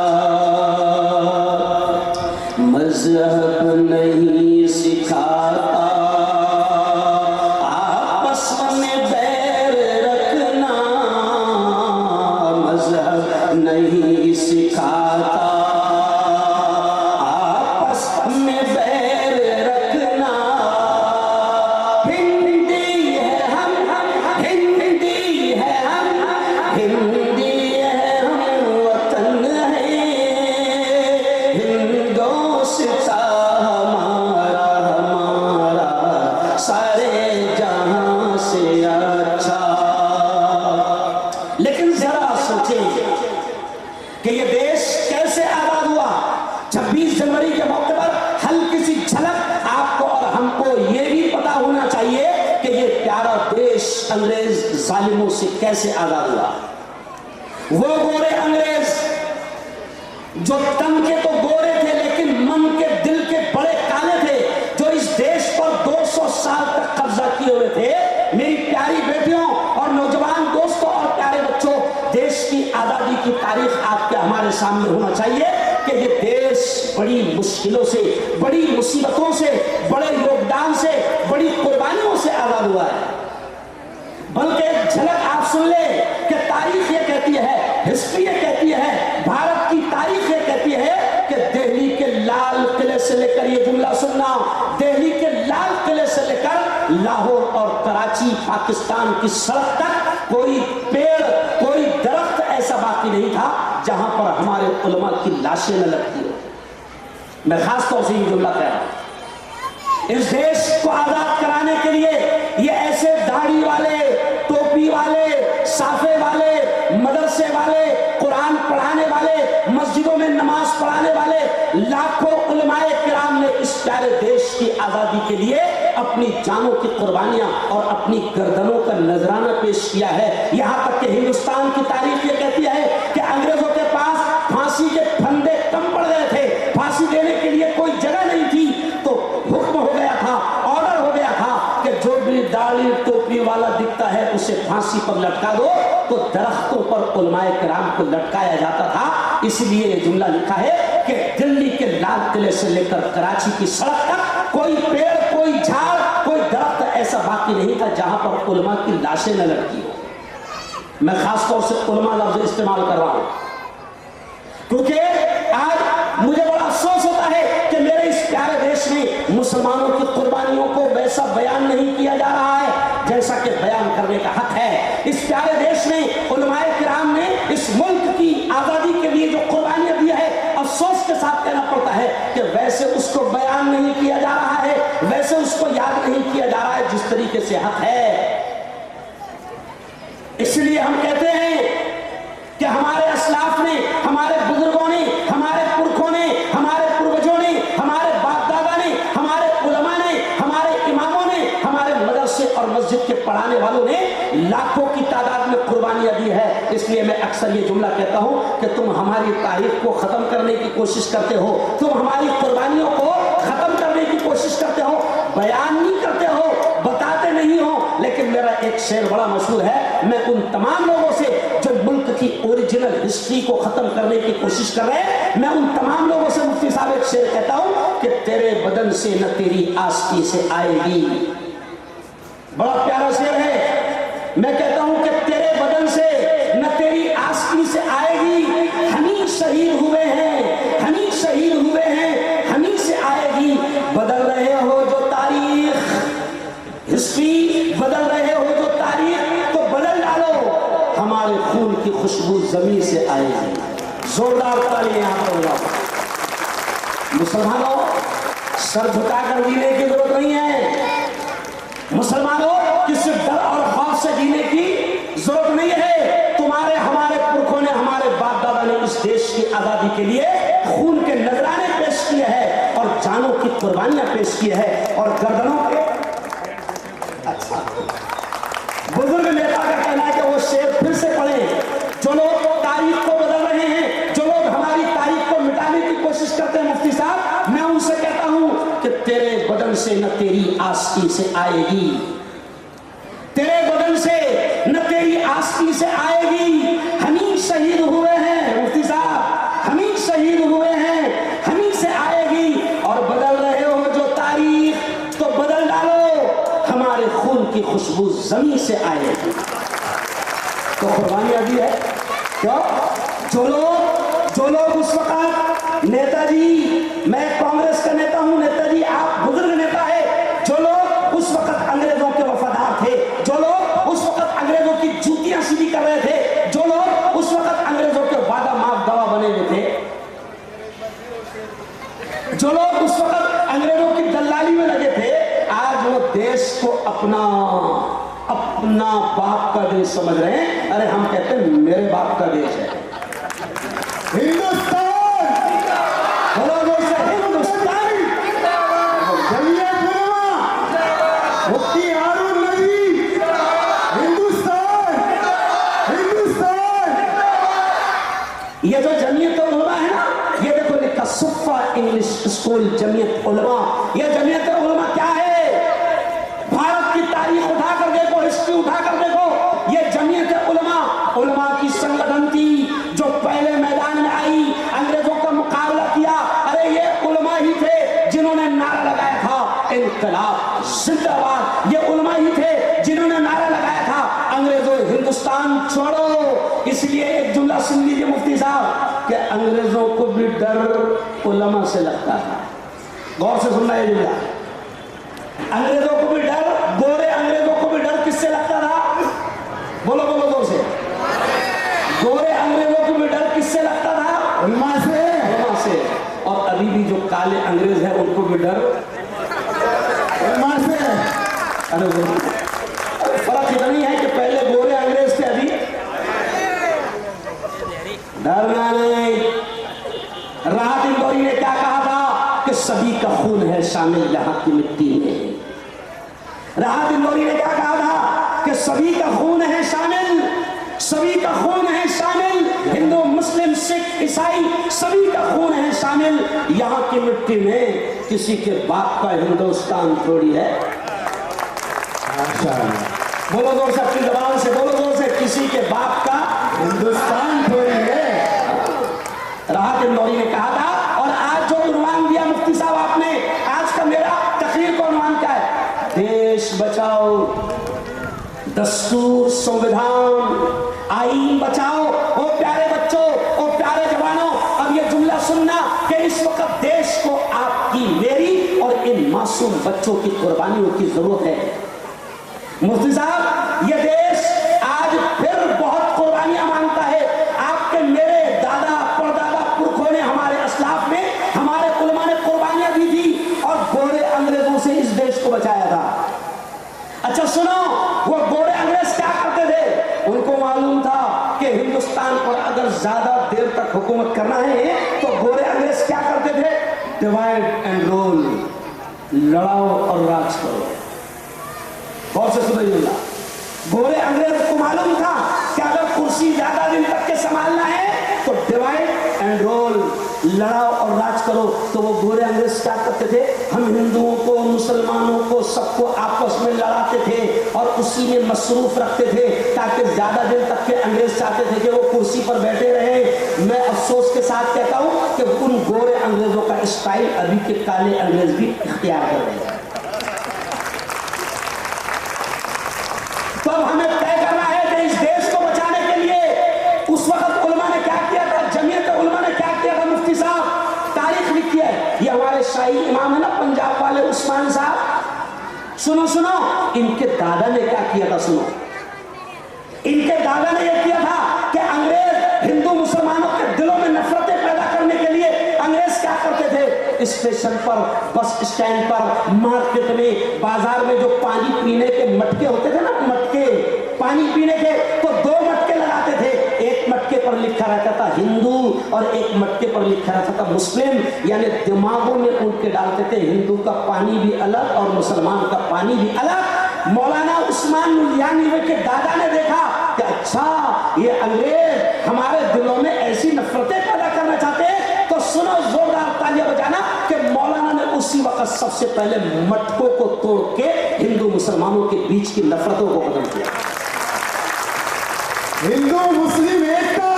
मजहब नहीं सिखाता आपस में बैर रखना, मजहब नहीं सिखाता आपस में बैर रखना। हिंदी है हम, हिंदी है हम, हिंदी है हम, वतन है हिंदुस्तान हमारा, हमारा सारे जहां से अच्छा। लेकिन जरा सोचें कि ये देश कैसे आजाद हुआ। 26 जनवरी के मौके पर हल्की सी झलक आपको और हमको ये भी पता होना चाहिए कि ये प्यारा देश अंग्रेज जालिमों से कैसे आजाद हुआ। वो गोरे अंग्रेज जो तन के तो गोरे थे लेकिन मन के दिल के बड़े काले थे, जो इस देश पर 200 साल तक कब्जा किए हुए थे। मेरी प्यारी बेटियों और नौजवान दोस्तों और प्यारे बच्चों, देश की आजादी की तारीख आपके हमारे सामने होना चाहिए कि ये देश बड़ी मुश्किलों से, बड़ी मुसीबतों से, बड़े योगदान से, बड़ी कुर्बानियों से आजाद हुआ है। बल्कि एक झलक आप सुन ले कि तारीख ये कहती है, हिस्ट्री ये कहती है, भारत की तारीख ये कहती है कि दिल्ली के लाल किले से लेकर, ये जुमला सुनना, दिल्ली के लाल किले से लेकर लाहौर और कराची पाकिस्तान की सड़क तक कोई पेड़, कोई दरख्त ऐसा बाकी नहीं था जहां पर हमारे उलमा की लाशें न लगती हो। मैं खास तौर से ये जुमला कह रहा हूं। इस देश को आजाद कराने के लिए ये ऐसे दाढ़ी वाले, टोपी वाले, साफे वाले, मदरसे वाले, कुरान पढ़ाने वाले, मस्जिदों में नमाज पढ़ाने वाले लाखों उलमाए किराम ने इस प्यारे देश की आजादी के लिए अपनी जानों की कुर्बानियां और अपनी गर्दनों का नजराना पेश किया है। यहां तक कि हिंदुस्तान की तारीख ये कहती है कि अंग्रेजों के पास फांसी के फंदे कम पड़ गए थे, फांसी देने के लिए कोई जगह नहीं थी, तो हुक्म हो गया था, ऑर्डर हो गया था कि जो भी दाढ़ी टोपी वाला दिखता है उसे फांसी पर लटका दो। तो दरख्तों पर उलमाए किराम को लटकाया जाता था। इसलिए ये जुमला लिखा है कि दिल्ली के लाल किले से लेकर कराची की सड़क तक कोई पेड़, कोई झाड़, कोई दरख्त ऐसा बाकी नहीं था जहां पर उलमा की लाशें न लटकी हो। मैं खास तौर से उलमा लफ्ज इस्तेमाल कर रहा हूं क्योंकि आज मुझे बड़ा अफसोस होता है कि मेरे इस प्यारे देश में मुसलमानों की कुर्बानियों को वैसा बयान नहीं किया जा रहा है जैसा कि बयान करने का हक है। इस प्यारे देश में उलमाए किराम ने इस मुल्क की आजादी के लिए जो कुर्बानियां दी है, अफसोस के साथ कहना पड़ता है कि वैसे उसको बयान नहीं किया जा रहा है, वैसे उसको याद नहीं किया जा रहा है जिस तरीके से हक है। इसलिए हम कहते हैं कि हमारे असलाफ ने, हमारे बुजुर्गों ने, हमारे पुरखों ने, हमारे पूर्वजों ने, हमारे बाप दादा ने, हमारे उलमा ने, हमारे इमामों ने, हमारे मदरसे और मस्जिद के पढ़ाने वालों ने लाखों की तादाद में कुर्बानियां दी है। इसलिए मैं अक्सर ये जुमला कहता हूं कि तुम हमारी तारीख को खत्म करने की कोशिश करते हो, तुम हमारी कुर्बानियों को खत्म करने की कोशिश करते हो, बयान नहीं करते हो, बताते नहीं हो। लेकिन मेरा एक शेर बड़ा मशहूर है, मैं उन तमाम लोगों से जो मुल्क की ओरिजिनल हिस्ट्री को खत्म करने की कोशिश कर रहे हैं, मैं उन तमाम लोगों से मुफ्ती साहब एक शेर कहता हूं कि तेरे बदन से न तेरी आस्ती से आएगी। बड़ा प्यारा शेर है। मैं कहता हूं कि तेरे बदन से न तेरी आस्ती से आएगी, हनी शहीद हुए हैं, हनी शहीद हुए हैं, हनी से आएगी। बदल रहे हो जो तारीख, वाली यहाँ पर हो जाओ। मुसलमानों, सर झुका कर जीने की जरूरत नहीं है। मुसलमानों, किसी डर और खौफ से जीने की जरूरत नहीं है। तुम्हारे हमारे पुरखों ने, हमारे बाप दादा ने इस देश की आजादी के लिए खून के नजराने पेश किए हैं और जानों की कुर्बानियां पेश की है और गर्दनों के। अच्छा, बुजुर्ग नेता का कहना है कि वो शेर फिर से पढ़े। जो लोग तारीख को बदल रहे हैं, जो लोग हमारी तारीख को मिटाने की कोशिश करते हैं, मुफ्ती साहब, मैं उनसे कहता हूं कि तेरे बदन से न तेरी आस्ती से आएगी, तेरे बदन से न तेरी आस्ती से आएगी। हम ही शहीद हुए हैं मुफ्ती साहब, हम ही शहीद हुए हैं, हम ही से आएगी। और बदल रहे हो जो तारीख, तो बदल डालो, हमारे खून की खुशबू जमीन से आएगी। तो कुर्बानियां दी है क्यों? जो लोग उस वक्त, नेताजी, मैं कांग्रेस का नेता हूं, नेताजी आप बुजुर्ग नेता है, जो लोग उस वक्त अंग्रेजों के वफादार थे, जो लोग उस वक्त अंग्रेजों की जूतियां सीधी कर रहे थे, जो लोग उस वक्त अंग्रेजों के वादा माफ दवा बने हुए थे, जो लोग उस वक्त अंग्रेजों की दलाली में लगे थे, आज वो देश को अपना बाप का देश समझ रहे हैं। अरे हम कहते हैं मेरे बाप का देश है हिंदुस्तान। बोलो दोस्त, हिंदुस्तान, जमीयत उलमा, मुफ्ती हारून नदवी, हिंदुस्तान, हिंदुस्तान। ये जो जमीयत उलमा है ना, ये देखो लिखा सुफ़ा इंग्लिश स्कूल जमीयत उलमा। ये जमीयत उलमा क्या है? भारत की तारीख उठाकर देखो, हिस्ट्री उठाकर देखो, ये जमीयत उलमा की संगठन थी जो पहले मैदान में आई, अंग्रेजों का मुकाबला किया। अरे ये उलमा ही थे जिन्होंने नारा लगाया था इनकलाब जिंदाबाद। ये उलमा ही थे जिन्होंने नारा लगाया था अंग्रेजों हिंदुस्तान छोड़ो। इसलिए एक जुमला सुन लीजिए मुफ्ती साहब कि अंग्रेजों को भी डर उलमा से लगता था। गौर से सुनना है जुमला। अंग्रेजों को भी डर, गोरे अंग्रेजों को भी डर किससे लगता था? बोलो बोलो जोर से। गोरे अंग्रेजों को भी डर किससे लगता था? उलमा से, उलमा से। और अभी भी जो काले अंग्रेज हैं उनको भी डर उलमा से। अरे फर्क इतना ही है कि पहले गोरे अंग्रेज थे, अभी डरना नहीं। राहत इंदौरी ने क्या कहा था कि सभी का खून है शामिल यहाँ की मिट्टी में। राहत इंदौरी ने क्या कहा था कि सभी का खून है शामिल, सभी का खून है शामिल, हिंदू मुस्लिम सिख ईसाई सभी का खून है शामिल यहाँ की मिट्टी में। किसी के बाप का हिंदुस्तान थोड़ी है। बोलो जोर से, अपनी जबान से बोलो जोर से, किसी के बाप का हिंदुस्तान थोड़ी है। राहत इंदौरी ने कहा था। और आज जो उन्वान दिया मुफ्ती साहब आपने, आज का मेरा तकरीर का उन्वान क्या है? देश बचाओ, दस्तूर, संविधान, आईन बचाओ। ओ प्यारे बच्चों, ओ प्यारे जवानों, अब ये जुमला सुनना कि इस वक्त देश को आपकी, मेरी और इन मासूम बच्चों की कुर्बानियों की जरूरत है। मुफ्ती साहब, ये देश आज फिर बहुत कुर्बानियां मांगता है। आपके मेरे दादा परदादा पुरखों ने, हमारे असलाफ ने, हमारे उलमा ने कुर्बानियां दी थी और गोरे अंग्रेजों से इस देश को बचाया था। अच्छा सुनो, वो गोरे अंग्रेज क्या करते थे? उनको मालूम था कि हिंदुस्तान पर अगर ज्यादा देर तक हुकूमत करना है तो गोरे अंग्रेज क्या करते थे? डिवाइड एंड रूल, लड़ाओ और राज करो। बहुत से सुनिए, गोरे अंग्रेज को मालूम था कि अगर कुर्सी ज्यादा दिन तक के संभालना है तो डिवाइड एंड रूल, लड़ाओ और राज करो। तो वो गोरे अंग्रेज क्या करते थे? हम हिंदुओं को, मुसलमानों को, सबको आपस में लड़ाते थे और उसी में मसरूफ रखते थे ताकि ज्यादा दिन तक के अंग्रेज चाहते थे कि वो कुर्सी पर बैठे रहे। मैं अफसोस के साथ कहता हूं कि उन गोरे अंग्रेजों का स्टाइल अभी के काले अंग्रेज भी इख्तियार कर रहे हैं। तो अब हमें तय करना है कि इस देश को बचाने के लिए उस वक्त उलमा ने क्या किया था, जमीयत उलमा ने क्या किया था? मुफ्ती साहब तारीख लिखी है, ये हमारे शाही इमाम है ना पंजाब वाले उस्मान साहब, सुनो सुनो, इनके दादा ने क्या किया था? सुनो, इनके दादा ने यह किया था कि अंग्रेज हिंदू मुसलमानों के दिलों में नफरतें पैदा اسٹیشن پر, بس اسٹینڈ پر, مارکیٹ میں, بازار میں جو پانی پینے کے مٹکے ہوتے تھے نا, مٹکے پانی پینے کے, تو 2 مٹکے لگاتے تھے. ایک مٹکے پر لکھا رہتا تھا ہندو اور ایک مٹکے پر لکھا رہتا تھا مسلم. یعنی دماغوں میں ان کے ڈالتے تھے ہندو کا پانی بھی الگ اور مسلمان کا پانی بھی الگ. مولانا عثمان نوریانی کے دادا نے دیکھا کہ اچھا یہ انگریز ہمارے دلوں میں ایسی نفرتیں پیدا کرنا چاہتے ہیں, تو سنو زوردار تالیاں بجانا کہ مولانا نے اسی وقت سب سے پہلے مٹکوں کو توڑ کے ہندو مسلمانوں کے بیچ کی نفرتوں کو ختم کیا. ہندو مسلم ایکتا,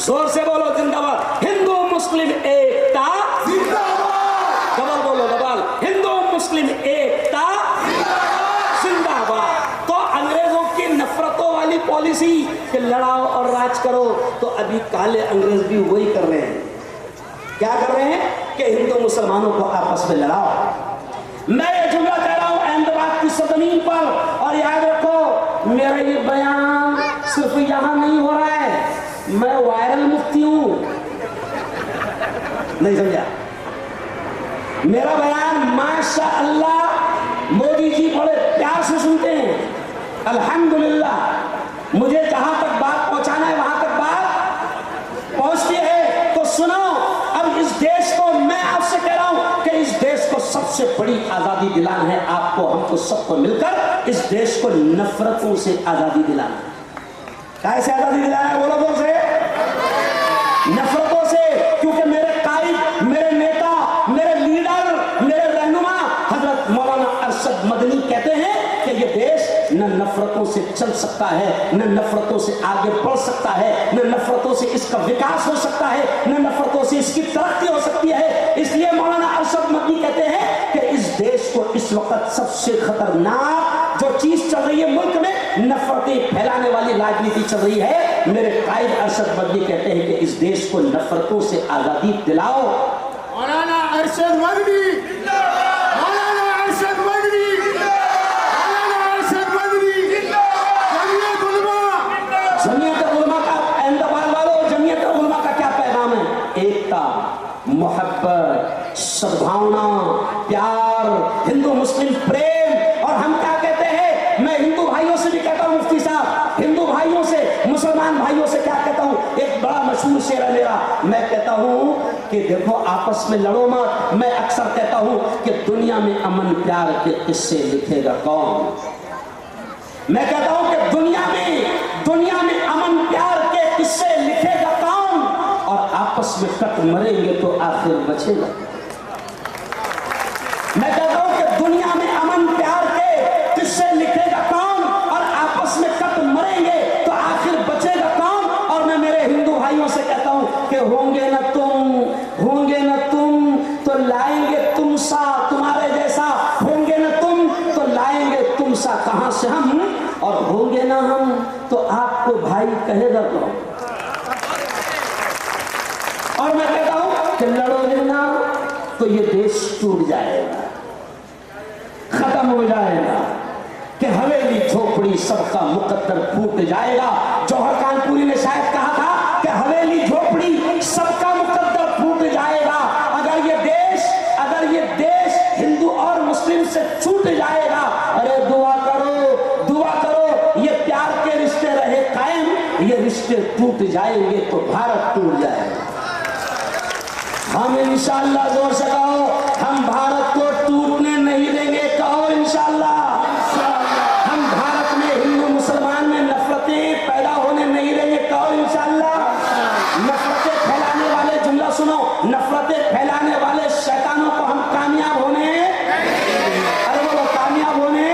زور سے بولو زندہ باد. ہندو مسلم ایکتا زندہ باد, ڈبل بولو ڈبل. ہندو مسلم ایکتا زندہ باد. تو انگریزوں کی نفرتوں والی پالیسی کہ لڑاؤ اور راج کرو, تو ابھی کالے انگریز بھی وہی کر رہے ہیں. کیا کر رہے ہیں کہ ہندو مسلمانوں کو آپس میں لڑاؤ. میں یہ جملہ کہہ رہا ہوں احمد آباد کی سرزمین پر, اور یاد رکھو میرا یہ بیان صرف یہاں نہیں ہو رہا ہے, میں وائرل مفتی ہوں. نہیں سمجھا؟ میرا بیان ماشاء اللہ مودی جی بڑے پیار سے سنتے ہیں. الحمدللہ مجھے جہاں تک بات پہنچانا ہے وہاں تک بات پہنچتی ہے. تو سنو, اب اس دیش کو میں آپ سے کہہ رہا ہوں کہ اس دیش کو سب سے بڑی آزادی دلانا ہے آپ کو, ہم کو, سب کو مل کر اس دیش کو نفرتوں سے آزادی دلانا ہے. کیسے آزادی دلانا ہے بولو بول سے؟ نفرتوں سے. کیونکہ میرے قائد, میرے نیتا, میرے لیڈر, میرے رہنما حضرت مولانا ارشد مدنی کہتے ہیں کہ یہ دیش نہ نفرتوں سے چل سکتا ہے, نہ نفرتوں سے آگے بڑھ سکتا ہے, نہ نفرتوں سے اس کا وکاس ہو سکتا ہے, نہ نفرتوں سے اس کی ترقی ہو سکتی ہے. اس لیے مولانا ارشد مدنی کہتے ہیں کہ اس دیش کو اس وقت سب سے خطرناک جو چیز چل رہی ہے ملک میں, نفرتیں پھیلانے والی راجنیتی چل رہی ہے. میرے قائد ارشد مدنی کہتے ہیں کہ اس دیش کو نفرتوں سے آزادی دلاؤ. مولانا ارشد مدنی, مولانا ارشد مدنی, مولانا ارشد مدنی, جمعیت علماء. جمعیت علماء کا, احمد آباد والوں, جمعیت علماء کا کیا پیغام ہے؟ ایکتا, محبت, سدبھاونا, پیار, ہندو مسلم پریم. اور ہم کیا کہتے ہیں, میں ہندو بھائیوں سے بھی کہتا ہوں مفتی صاحب, ہندو بھائیوں سے, مسلمان بھائیوں سے کیا کہتا ہوں, ایک بڑا مشہور شعر ہے میرا, میں کہتا ہوں کہ دیکھو آپس میں لڑو مت. میں اکثر کہتا ہوں کہ دنیا میں امن پیار کے قصے لکھے گا کون؟ میں کہتا ہوں کہ دنیا میں امن پیار کے قصے لکھے گا کون؟ اور آپس میں کٹ مریں گے تو آخر بچے گا. میں کہتا ہوں کہ دنیا میں امن پیار کے قصے لکھے گا کون, اور آپس میں کٹ مریں گے تو آخر بچے گا کون؟ اور میں میرے ہندو بھائیوں سے کہتا ہوں کہ ہوں گے نہ تم تو لائیں گے تم سا تمہارے جیسا, ہوں گے نہ تم تو لائیں گے تم سا کہاں سے ہم, اور ہوں گے نہ ہم تو آپ کو بھائی کہے گا کون. اور میں کہتا ہوں کہ لڑو گے نا تو یہ دیش ٹوٹ جائے گا, ختم ہو جائے گا, کہ حویلی جھوپڑی سب کا مقدر پھوٹ جائے گا. جوہر کانپوری نے شاید کہا تھا کہ حویلی جھوپڑی سب کا مقدر پھوٹ جائے گا. اگر یہ دیش ہندو اور مسلم سے چھوٹ جائے گا, ارے دعا کرو یہ پیار کے رشتے رہے قائم, یہ رشتے ٹوٹ جائیں گے تو بھارت ٹوٹ جائے گا. ہم انشاءاللہ زور سے کہو, ہم بھارت کو ٹوٹنے نہیں دیں گے. کہو انشاءاللہ. ہم بھارت میں ہندو مسلمان میں نفرتیں پیدا ہونے نہیں دیں گے. کہو انشاءاللہ. نفرتیں پھیلانے والے, جملہ سنو, نفرتیں پھیلانے والے شیطانوں کو ہم کامیاب ہونے, ارے وہ کامیاب ہونے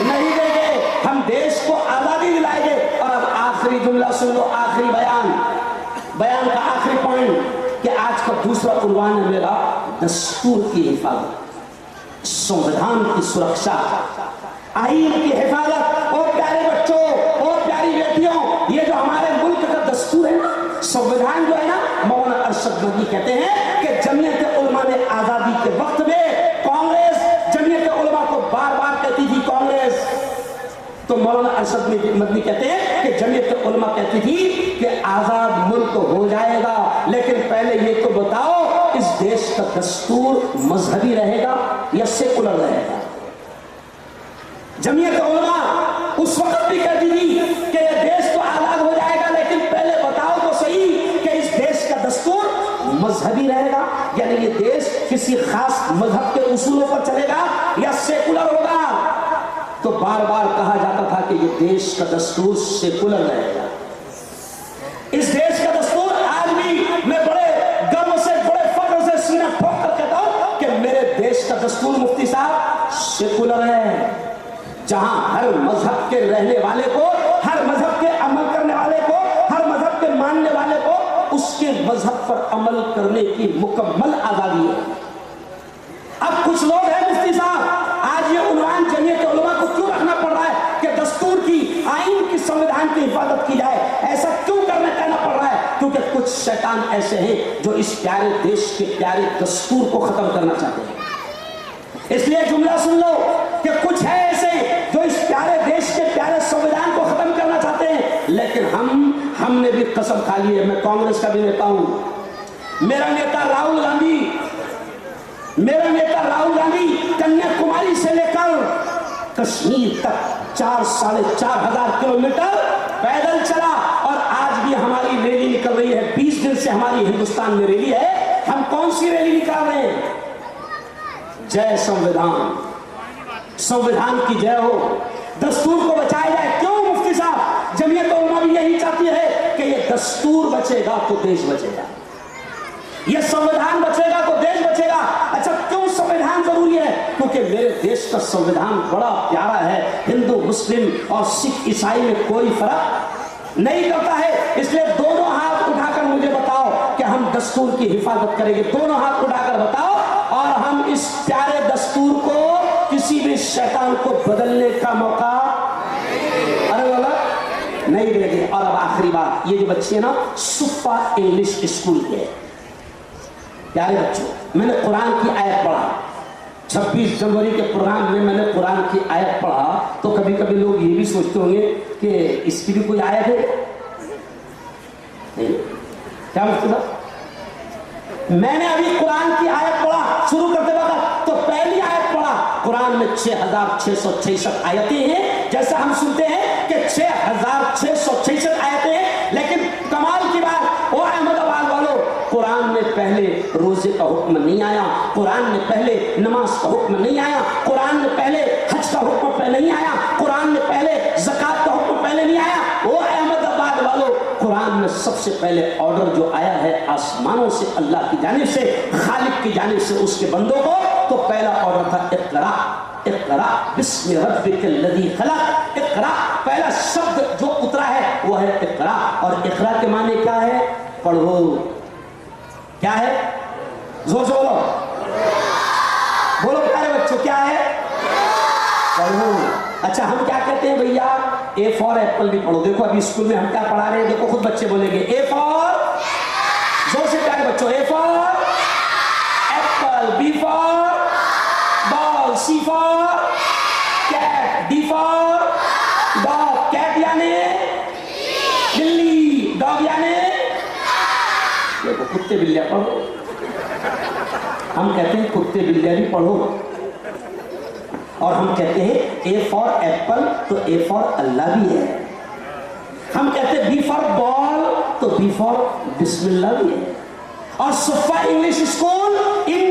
نہیں دیں گے. ہم دیش کو آزادی دلائیں گے. اور اب آخری جملہ سن لو, آخری بیان کا آخری پوائنٹ, کہ آج کا دوسرا عنوان ہے میرا دستور کی حفاظت, سنویدھان کی سرکشا, آئین کی حفاظت. اور پیارے بچوں, اور پیاری بیٹیوں, یہ جو ہمارے ملک کا دستور ہے نا, سنویدھان جو ہے نا, مولانا ارشد مدنی کہتے ہیں کہ جمعیت علماء نے آزادی کے وقت میں کانگریس جمعیت علماء کو بار بار کہتی تھی کانگریس, تو مولانا ارشد مدنی کہتے ہیں کہ جمعیت علماء کہتی تھی کہ آزاد ملک ہو جائے گا لیکن پہلے یہ تو بتاؤ اس دیش کا دستور مذہبی رہے گا یا سیکولر رہے گا؟ جمعیت علماء اس وقت بھی کہتی تھی کہ یہ دیش تو آزاد ہو جائے گا، لیکن پہلے بتاؤ تو صحیح کہ اس دیش کا دستور مذہبی رہے گا، یعنی یہ دیش کسی خاص مذہب کے اصولوں پر چلے گا یا سیکولر ہوگا؟ تو بار بار کہا جاتا تھا کہ یہ دیش کا دستور سیکولر رہے گا۔ اس دیش کا دستور آج بھی میں بڑے گرو سے، بڑے فخر سے سینہ ٹھوک کر کہتا ہوں کہ میرے دیش کا دستور مفتی صاحب سیکولر ہے، جہاں ہر مذہب کے رہنے والے کو، ہر مذہب کے عمل کرنے والے کو، ہر مذہب کے ماننے والے کو اس کے مذہب پر عمل کرنے کی مکمل آزادی ہے۔ اب کچھ لوگ ہیں مفتی صاحب، آج یہ عنوان جمعیت علماء کو کیوں رکھنا پڑ رہا ہے کہ دستور کی، آئین کی، سنویدھان کی حفاظت کی جائے؟ ایسا کیوں کہنا پڑ رہا ہے؟ کیونکہ کچھ شیطان ایسے ہیں جو اس پیارے دیش کے پیارے دستور کو ختم کرنا چاہتے ہیں۔ اس لیے جملہ سن لو کہ کچھ ہے ایسے جو اس پیارے دیش کے پیارے سنویدھان کو ختم کرنا چاہتے ہیں، لیکن ہم نے بھی قسم کھا لی ہے۔ میں کانگریس کا بھی نیتا ہوں، میرا نیتا راہل گاندھی کنیا کماری سے لے کر کشمیر تک 4,500 کلومیٹر پیدل چلا، اور آج بھی ہماری ریلی نکل رہی ہے۔ 20 دن سے ہماری ہندوستان میں ریلی ہے۔ ہم کون سی ریلی نکال رہے ہیں؟ جے سنویدھان، سنویدھان کی جے ہو، دستور کو بچایا جائے۔ کیوں مفتی صاحب؟ جمعیت علماء بھی یہی چاہتی ہے کہ یہ دستور بچے گا تو دیش بچے گا، یہ سنویدھان بچے گا تو دیش بچے گا۔ اچھا کیوں سنویدھان ضروری ہے؟ کیونکہ میرے دیش کا سنویدھان بڑا پیارا ہے، ہندو مسلم اور سکھ عیسائی میں کوئی فرق نہیں کرتا ہے۔ اس لیے دونوں ہاتھ اٹھا کر مجھے بتاؤ کہ ہم دستور کی حفاظت کریں گے، دونوں ہاتھ اٹھا کر بتاؤ، اور ہم اس پیارے دستور کو کسی بھی شیطان کو بدلنے کا موقع نہیں دے گے۔ اور اب آخری بات، یہ جو بچے ہیں نا صفا انگلش اسکول کے پیارے بچوں، میں نے قرآن کی آیت پڑھا 26 جنوری کے پروگرام میں نے قرآن کی آیت پڑھا، تو کبھی کبھی لوگ یہ بھی سوچتے ہوں گے کہ اس کی بھی کوئی آیت ہے؟ نہیں، کیا مطلب؟ میں نے ابھی قرآن کی آیت پڑھا شروع کرتے وقت، تو پہلی آیت پڑھا، قرآن میں 6,666 آیتیں ہیں، جیسا ہم سنتے ہیں کہ 6,666 آیتیں ہیں، لیکن کمال کی بات، او احمد آباد والوں، قرآن میں پہلے روزے کا حکم نہیں آیا، قرآن میں پہلے نماز کا حکم نہیں آیا، قرآن میں پہلے حج کا حکم پہلے نہیں آیا، قرآن میں پہلے زکوٰۃ کا حکم پہلے نہیں آیا۔ او احمد آباد والوں، قرآن میں سب سے پہلے آرڈر جو آیا ہے آسمانوں سے، اللہ کی جانب سے، خالق کی جانب سے اس کے بندوں کو، تو پہلا آرڈر تھا اقرا، اقرا بسم ربک الذی خلق۔ اقرا، پہلا شبد جو اترا ہے وہ ہے اقرا، اور اقرا کے معنی کیا ہے؟ پڑھو۔ کیا ہے؟ زور سے بولو، بولو پیارے بچوں، کیا ہے؟ پڑھو۔ اچھا ہم کیا کہتے ہیں بھیا؟ اے فار ایپل بھی پڑھو۔ دیکھو ابھی اسکول میں ہم کیا پڑھا رہے ہیں، دیکھو خود بچے بولیں گے اے فار، زور سے پیارے بچوں، A for apple, B for ball, C for cat, D for dog. Cat یعنی بلی، ڈاگ یعنی دیکھو کتے بلیاں پڑھو، ہم کہتے ہیں کتے بلیاں بھی پڑھو، اور ہم کہتے ہیں اے فار ایپل تو اے فار اللہ بھی ہے، ہم کہتے ہیں بی فار بال تو بی فار بسم اللہ بھی ہے۔ اور صفا انگلش اسکول ان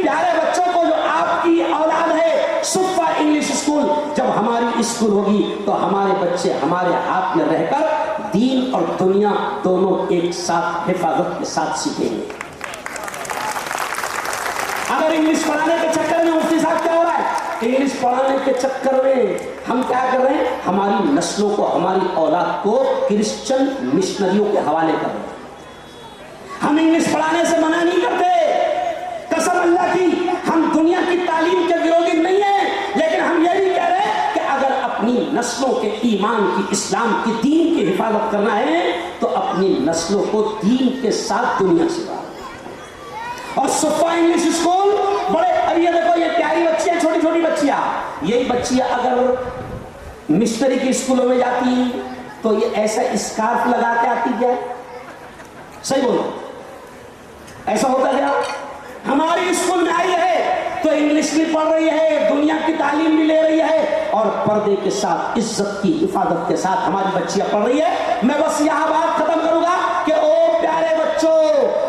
پیارے بچوں کو جو آپ کی اولاد ہے، صفا انگلش اسکول جب ہماری اسکول ہوگی تو ہمارے بچے ہمارے ہاتھ میں رہ کر دین اور دنیا دونوں ایک ساتھ حفاظت کے ساتھ سیکھیں گے۔ اگر انگلش پڑھانے کے چکر میں مفتی صاحب کیا ہو رہا ہے؟ انگلش پڑھانے کے چکر میں ہم کیا کر رہے ہیں؟ ہماری نسلوں کو، ہماری اولاد کو کرسچن مشنریوں کے حوالے کر رہے ہیں۔ ہم انگلش پڑھانے سے منع نہیں کرتے، قسم اللہ کی، ہم دنیا کی تعلیم کے ورودھی نہیں ہیں، لیکن ہم یہ بھی کہہ رہے ہیں کہ اگر اپنی نسلوں کے ایمان کی، اسلام کی، دین کی حفاظت کرنا ہے تو اپنی نسلوں کو دین کے ساتھ دنیا سے باہر۔ اور صفا انگلش اسکول بڑے، اب یہ دیکھو یہ پیاری بچیاں، چھوٹی چھوٹی بچیاں، یہی بچیاں اگر مشنری کی اسکولوں میں جاتی تو یہ ایسا اسکارف لگا کے آتی کیا؟ صحیح بولو، ایسا ہوتا گیا. ہماری اسکول میں آئی ہے تو انگلش بھی پڑھ رہی ہے, دنیا کی تعلیم بھی لے رہی ہے, اور پردے کے ساتھ, عزت کی حفاظت کے ساتھ ہماری بچیاں پڑھ رہی ہے. میں بس یہاں بات ختم کروں گا کہ او پیارے بچوں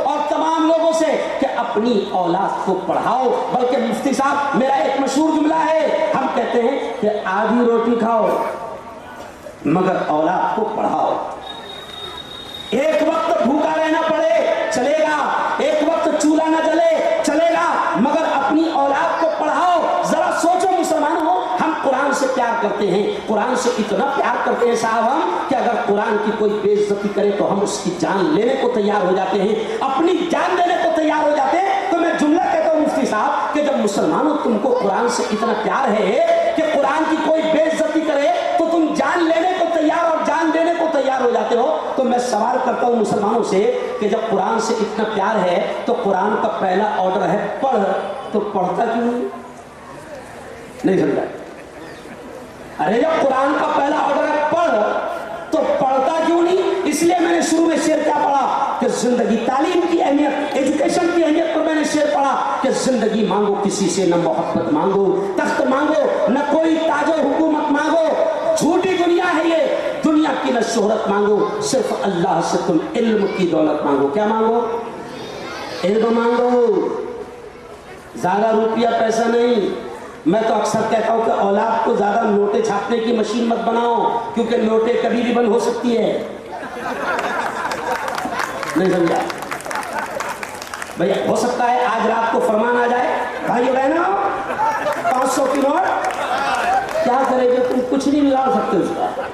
اور تمام لوگوں سے کہ اپنی اولاد کو پڑھاؤ. بلکہ مفتی صاحب, میرا ایک مشہور جملہ ہے, ہم کہتے ہیں کہ آدھی روٹی کھاؤ مگر اولاد کو پڑھاؤ. ایک وقت بھوکا رہنا پڑے چلے گا, ایک وقت چولہا نہ جلے چلے گا, مگر اپنی اولاد کو پڑھاؤ. ذرا سوچو مسلمانوں, ہم قرآن سے پیار کرتے ہیں, قرآن سے اتنا پیار کرتے ہیں صاحب ہم کہ اگر قرآن کی کوئی بے عزتی کرے تو ہم اس کی جان لینے کو تیار ہو جاتے ہیں, اپنی جان دینے کو تیار ہو جاتے ہیں. تو میں جملہ کہتا ہوں مفتی صاحب کہ جب مسلمانوں تم کو قرآن سے اتنا پیار ہے کہ قرآن کی کوئی بے عزتی کرے تو تم جان لینے کو تیار اور جان دینے کو تیار ہو جاتے ہو, تو میں سوال کرتا ہوں مسلمانوں سے کہ جب قرآن سے اتنا پیار ہے تو قرآن کا پہلا آرڈر ہے پڑھ, تو پڑھتا کیوں نہیں سمجھا؟ ارے جب قرآن کا پہلا آرڈر ہے پڑھ تو پڑھتا کیوں نہیں؟ اس لیے میں نے شروع میں شعر کیا پڑھا کہ زندگی, تعلیم کی اہمیت, ایجوکیشن کی اہمیت پر میں نے شعر پڑھا کہ زندگی مانگو کسی سے نہ محبت مانگو, تخت مانگو نہ کوئی تاج و حکومت مانگو, جھوٹی دنیا ہے یہ, دنیا کی نہ شہرت مانگو, صرف اللہ سے تم علم کی دولت مانگو. کیا مانگو؟ علم مانگو, زیادہ روپیہ پیسہ نہیں. میں تو اکثر کہتا ہوں کہ اولاد کو زیادہ نوٹیں چھاپنے کی مشین مت بناؤ, کیونکہ نوٹیں کبھی بھی بند ہو سکتی ہے. نہیں سمجھا بھیا؟ ہو سکتا ہے آج رات کو فرمان آ جائے, بھائی بہنوں 500 کی نوٹ, کیا کرے گے تم؟ کچھ نہیں بگاڑ سکتے اس کا.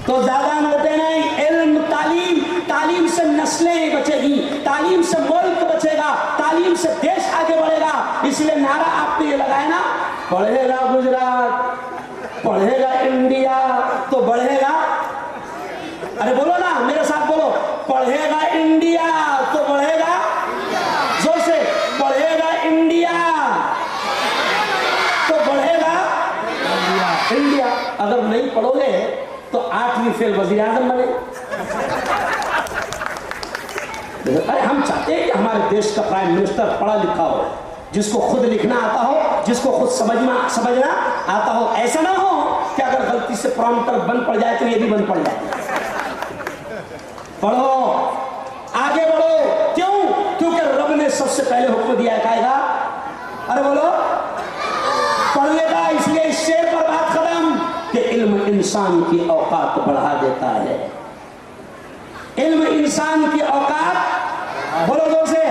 تو زیادہ نوٹیں نہیں, علم, تعلیم, تعلیم سے نسلیں بچے گی, تعلیم سے ملک بچے گا, تعلیم سے دیش آگے بڑھے گا. اس لیے نعرہ آپ نے یہ لگایا نا, پڑھے گا گجرات, پڑھے گا انڈیا تو بڑھے گا. ارے بولو نا میرے ساتھ بولو, پڑھے گا انڈیا تو بڑھے گا. زور سے, پڑھے گا انڈیا تو بڑھے گا انڈیا. اگر نہیں پڑھو گے تو 8ویں فیل وزیر اعظم بنے. ارے ہم چاہتے ہیں کہ ہمارے دیش کا پرائم منسٹر پڑھا لکھا ہو, جس کو خود لکھنا آتا ہو, جس کو خود سمجھنا آتا ہو. ایسا نہ ہو کہ اگر غلطی سے پرومپٹر بند پڑ جائے تو یہ بھی بند پڑ جائے. پڑھو, آگے بڑھو. کیوں؟ کیونکہ رب نے سب سے پہلے حکم دیا ہے, کہے گا ارے بولو پڑھنے کا. اس لیے اس شعر پر بات ختم کہ علم انسان کی اوقات بڑھا دیتا ہے. علم انسان کی اوقات, بولو دو سے,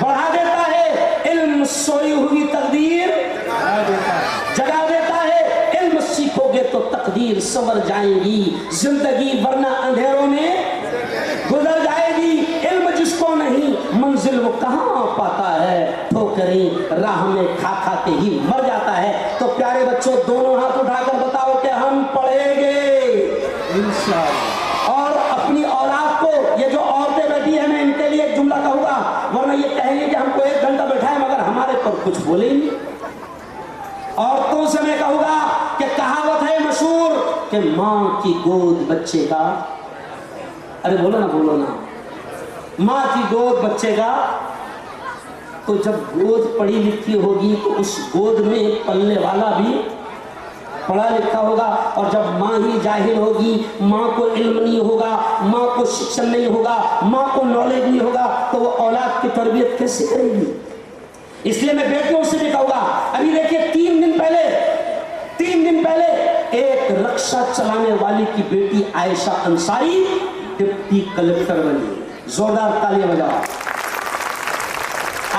بڑھا دیتا ہے. علم سوئی ہوئی تقدیر جگا دیتا ہے. علم سیکھو گے تو تقدیر سنور جائیں گی, زندگی ورنہ اندھیروں میں گزر جائے گی. علم جس کو نہیں منزل وہ کہاں پاتا ہے, ٹھوکریں راہ میں کھا کھا کے ہی مر جاتا ہے. تو پیارے بچوں, دونوں ہاتھ اٹھا کر بتاؤ کہ ہم پڑھیں گے انشاءاللہ. اور اپنی اولاد کو, یہ جو عورتیں بیٹھی ہیں میں ان کے لیے ایک جملہ کہوں گا, ورنہ یہ کہیں گے کہ ہم کو 1 گھنٹہ بیٹھائے مگر ہمارے پر کچھ بولے نہیں. عورتوں سے میں کہوں گا کہ کہاوت ہے مشہور کہ ماں کی گود بچے کا, ارے بولو نا, بولو نا, ماں کی گود بچے کا. تو جب گود پڑھی لکھی ہوگی تو اس گود میں پلنے والا بھی پڑھا لکھا ہوگا. اور جب ماں ہی جاہل ہوگی, ماں کو علم نہیں ہوگا, ماں کو شکشن نہیں ہوگا, ماں کو نالج نہیں ہوگا, تو وہ اولاد کی تربیت کیسے کرے گی؟ اس لیے میں بیٹیوں سے بھی کہوں گا, ابھی دیکھیے 3 دن پہلے ایک رکشا چلانے والی کی بیٹی عائشہ انصاری ڈپٹی کلکٹر بنی. زوردار تالیاں بجاؤ.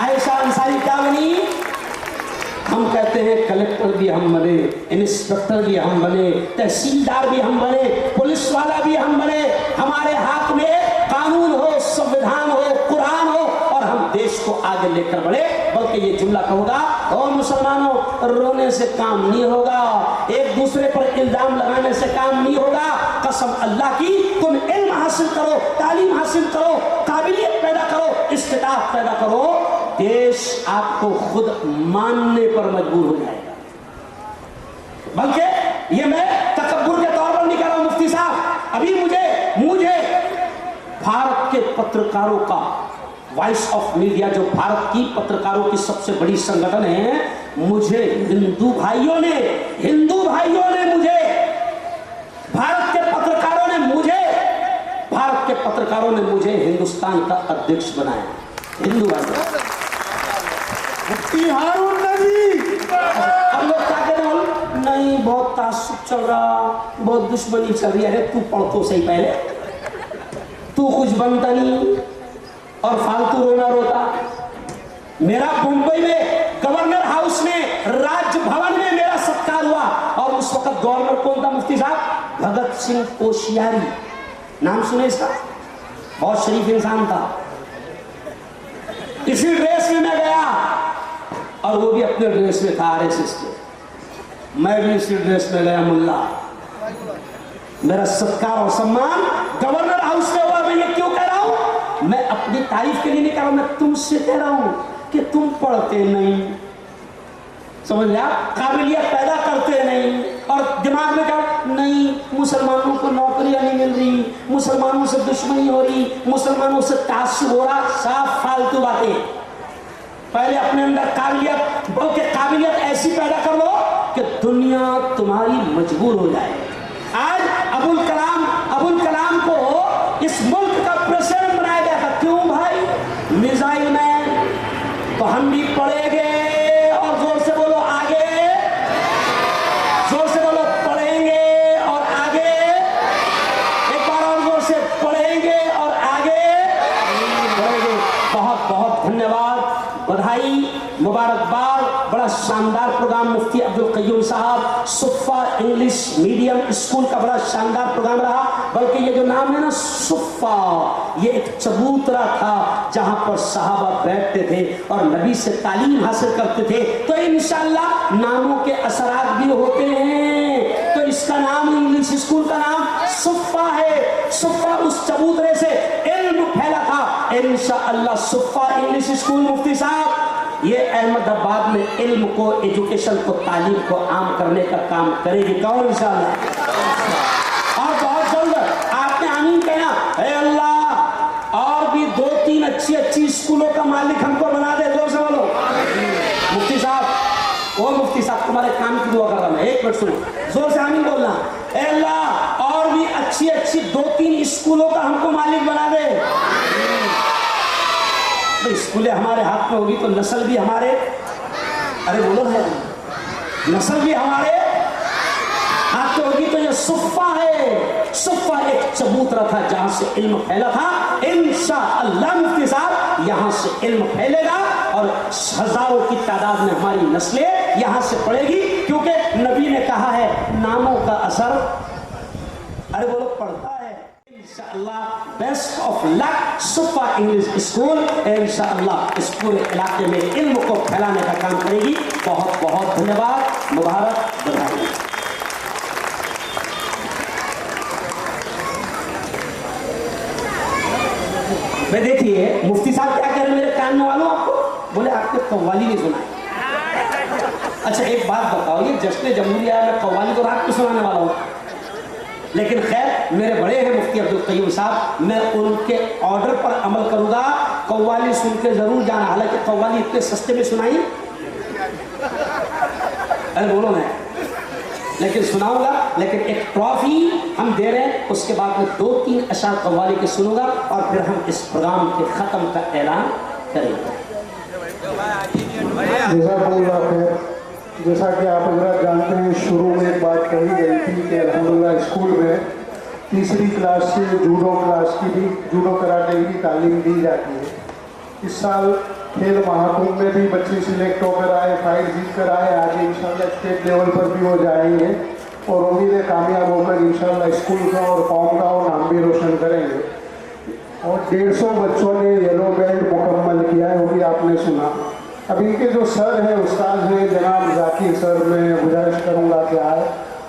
عائشہ انصاری کیا بنی؟ ہم کہتے ہیں کلکٹر بھی ہم بنے, انسپکٹر بھی ہم بنے, تحصیلدار بھی ہم بنے, پولیس والا بھی ہم بنے. ہمارے ہاتھ میں قانون ہو, سنویدھان ہو, قرآن ہو, اور ہم دیش کو آگے لے کر بڑھے. بلکہ یہ جملہ کہوں گا, اور مسلمانوں, رونے سے کام نہیں ہوگا, ایک دوسرے پر الزام لگانے سے کام نہیں ہوگا. قسم اللہ کی, تم علم حاصل کرو, تعلیم حاصل کرو, قابلیت پیدا کرو, استطاعت پیدا کرو, دیش آپ کو خود ماننے پر مجبور ہو جائے گا. بلکہ یہ میں تکبر کے طور پر نہیں کہہ رہا ہوں مفتی صاحب, ابھی مجھے بھارت کے के पत्रकारों का वॉइस ऑफ मीडिया, जो भारत की पत्रकारों की सबसे बड़ी संगठन है, मुझे हिंदू भाइयों ने मुझे, भारत के पत्रकारों ने मुझे हिंदुस्तान का अध्यक्ष बनाया। हिंदू भाइयों, मुफ्ती हारून नबी, हम लोग क्या कहते हैं, नहीं बहुत तासुब चल रहा, बहुत दुश्मनी चल रही है। अरे तू पढ़ तो सही पहले, तू कुछ बनता नहीं और फालतू रोना रोता। मेरा मुंबई में गवर्नर हाउस में, राजभवन में मेरा सत्कार हुआ और उस वक्त गवर्नर कौन था? मुफ्ती साहब भगत सिंह कोश्यारी, नाम सुने इसका? बहुत शरीफ इंसान था। इसी ड्रेस में मैं गया और वो भी अपने ड्रेस में था, आरएसएस के। मैं भी इसी ड्रेस में गया मुल्ला। मेरा सत्कार और सम्मान गवर्नर हाउस में हुआ। मैं ये क्यों कह रहा हूं? मैं अपनी तारीफ के लिए नहीं कह रहा हूं, मैं तुमसे कह रहा हूं कि तुम पढ़ते नहीं, समझ लिया, काबिलियत पैदा करते नहीं, और दिमाग में क्या, नहीं मुसलमानों को नौकरियां नहीं मिल रही, मुसलमानों से दुश्मनी हो रही, मुसलमानों से तासुब हो रहा, साफ फालतू बातें। पहले अपने अंदर काबिलियत, बल्कि काबिलियत ऐसी पैदा कर लो कि दुनिया तुम्हारी मजबूर हो जाए। आज अबुल कलाम को इस मुल्क का प्रेसिडेंट बनाया गया था। क्यों भाई? Missile man. तो हम भी पढ़ेंगे, और जोर से बोलो आगे, जोर से बोलो पढ़ेंगे और आगे, एक बार और जोर से पढ़ेंगे और आगे बढ़ेंगे। बहुत बहुत धन्यवाद, बधाई, मुबारकबाद। बड़ा शानदार प्रोग्राम मुफ्ती अब्दुल कय्यूम साहब, सुफ़ा इंग्लिश मीडियम स्कूल का बड़ा शानदार प्रोग्राम रहा। बल्कि ये जो नाम है ना सुफ़ा, ये एक चबूतरा था जहां पर सहाबा बैठते थे और नबी से तालीम हासिल करते थे। तो इंशाअल्लाह नामों के असरात भी होते हैं। तो इसका नाम, इंग्लिश स्कूल का नाम सुफ़ा है। सुफ़ा उस चबूतरे से इल्म फैला था। इंशाअल्लाह सुफ़ा इंग्लिश स्कूल मुफ्ती साहब ये अहमदाबाद में इल्म को, एजुकेशन को, तालीम को आम करने का काम करेगी। कौन? इंशाअल्लाह। और बहुत जल्द आपने आमीन कहना, हे अल्लाह और भी 2-3 अच्छी स्कूलों का मालिक हमको बना दे। जोर से बोलो मुफ्ती साहब, ओ मुफ्ती साहब तुम्हारे काम की दुआ कर रहा मैं, एक मिनट सुनो, जोर से आमीन बोलना। हे अल्लाह और भी अच्छी 2-3 स्कूलों का हमको मालिक बना दे। तो स्कूलें हमारे हाथ में होगी तो नस्ल भी हमारे, अरे बोलो है, नस्ल भी हमारे हाथ में होगी। तो ये सुफ़ा है। सुफ़ा एक चबूतरा था जहां से इल्म फैला था। इंशाअल्लाह मुफ्ती साहब यहाँ से इल्म फैलेगा और हजारों की तादाद में हमारी नस्लें यहाँ से पढ़ेगी, क्योंकि नबी ने कहा है नामों का असर, अरे बोलो, पढ़ता है। इंशाअल्लाह best of luck Sufa English school इंशाअल्लाह इस पूरे इलाके में इल्म को फैलाने का काम करेगी। बहुत बहुत धन्यवाद, मुबारक, बधाई। मैं देखिए मुफ्ती साहब क्या कह रहे हैं मेरे कान में वालों, आपको बोले आपने कव्वाली नहीं सुनाई। अच्छा एक बात बताओ, ये जश्न जमहूरिया में कव्वाली तो रात को सुनाने वाला हूँ, लेकिन खैर मेरे बड़े हैं मुफ्ती अब्दुल कय्यूम साहब, मैं उनके ऑर्डर पर अमल करूंगा। कव्वाली सुन के जरूर जाना, हालांकि कव्वाली इतने सस्ते में सुनाई, अरे बोलो मैं, लेकिन सुनाऊंगा। लेकिन एक ट्रॉफी हम दे रहे हैं, उसके बाद में 2-3 अशार कव्वाली के सुनूंगा और फिर हम इस प्रोग्राम के ख़त्म का ऐलान करेंगे। जैसा कि आप हज़रात जानते हैं, शुरू में एक बात कही गई थी कि अल्हम्दुलिल्लाह स्कूल में 3री क्लास से जूडो क्लास की भी, जूडो कराटे की तालीम दी जाती है। इस साल खेल महाकुंभ में भी बच्चे सिलेक्ट होकर आए, फाइट जीत कर आए। आगे इंशाल्लाह स्टेट लेवल पर भी वो जाएंगे और उम्मीद है कामयाब होकर इंशाल्लाह स्कूल का और कौम का और नाम भी रोशन करेंगे। और 150 बच्चों ने येलो बेल्ट मुकम्मल किया है, वो भी आपने सुना। अब इनके जो सर हैं, उस्ताद हैं जनाब जाकिर सर, मैं गुजारिश करूँगा कि आए,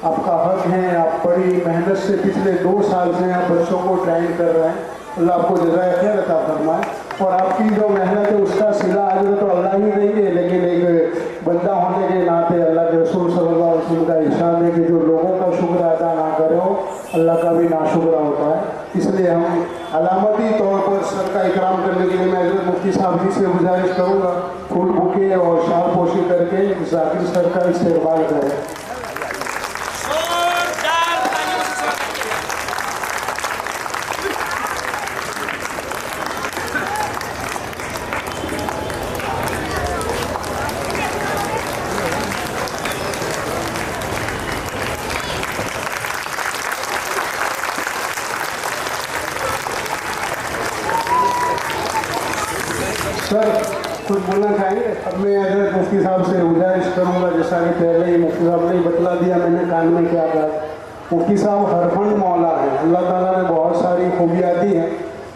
आपका हक है, आप बड़ी मेहनत से पिछले 2 साल से आप बच्चों को ट्रेन कर रहे हैं, अल्लाह आपको जज़ाए खैर अता फरमाए। और आपकी जो मेहनत है उसका सिला अजर तो अल्लाह ही देंगे, लेकिन एक बंदा होने के नाते अल्लाह के रसूल सल्लल्लाहु अलैहि वसल्लम का इरशाद है कि जो लोगों का शुक्र अदा ना करे हो, अल्लाह का भी नाशुक्र होता है। इसलिए हम अलामती तौर पर एहतराम करने के लिए मैं हजरत मुफ्ती साहब जी से गुजारिश करूँगा फूल बुके और शाल पोशी करके जाकिर सर का इस्तेमाल करें। सर कुछ बोलना चाहेंगे? अब मैं हजरत मुफ्ती साहब से गुजारिश करूँगा, जैसा कि पहले ही मुफ्ती साहब ने बतला दिया मैंने कान में क्या कहा। मुफ्ती साहब हरफंड मौला है, अल्लाह ताला ने बहुत सारी खूबियाँ दी हैं,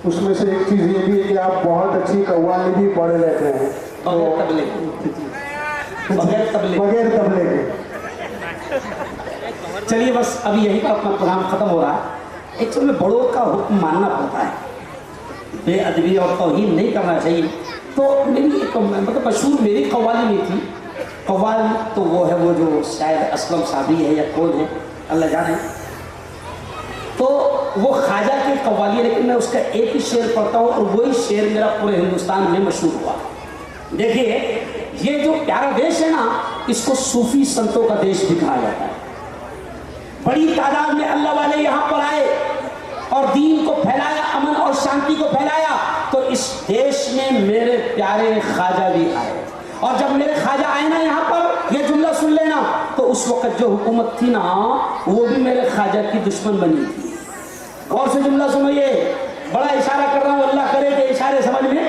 उसमें से एक चीज़ ये भी है कि आप बहुत अच्छी कव्वाली भी पढ़ लेते हैं बगैर तबले के। चलिए बस अभी यही का अपना प्रोग्राम ख़त्म हो रहा है। एक्चुअली में बड़ों का हुक्म मानना पड़ता है, बेअदबी और तौहीन नहीं करना चाहिए। तो मेरी एक मतलब मशहूर मेरी कव्वाली नहीं थी, कव्वाल तो वो है वो जो शायद असलम साबरी है या कौन है अल्लाह जाने, तो वो ख्वाजा की कव्वाली है, लेकिन मैं उसका एक ही शेर पढ़ता हूँ और वही शेर मेरा पूरे हिंदुस्तान में मशहूर हुआ। देखिए ये जो प्यारा देश है ना, इसको सूफी संतों का देश भी कहा जाता है। बड़ी तादाद में अल्लाह वाले यहाँ पर आए और दीन को फैलाया, अमन और शांति को फैलाया। तो इस देश में मेरे प्यारे ख्वाजा भी आए, और जब मेरे ख्वाजा आए ना यहाँ पर, ये जुमला सुन लेना, तो उस वक्त जो हुकूमत थी ना वो भी मेरे ख्वाजा की दुश्मन बनी थी। और से जुमला सुनो, ये बड़ा इशारा कर रहा हूँ, अल्लाह करे कि इशारे समझ में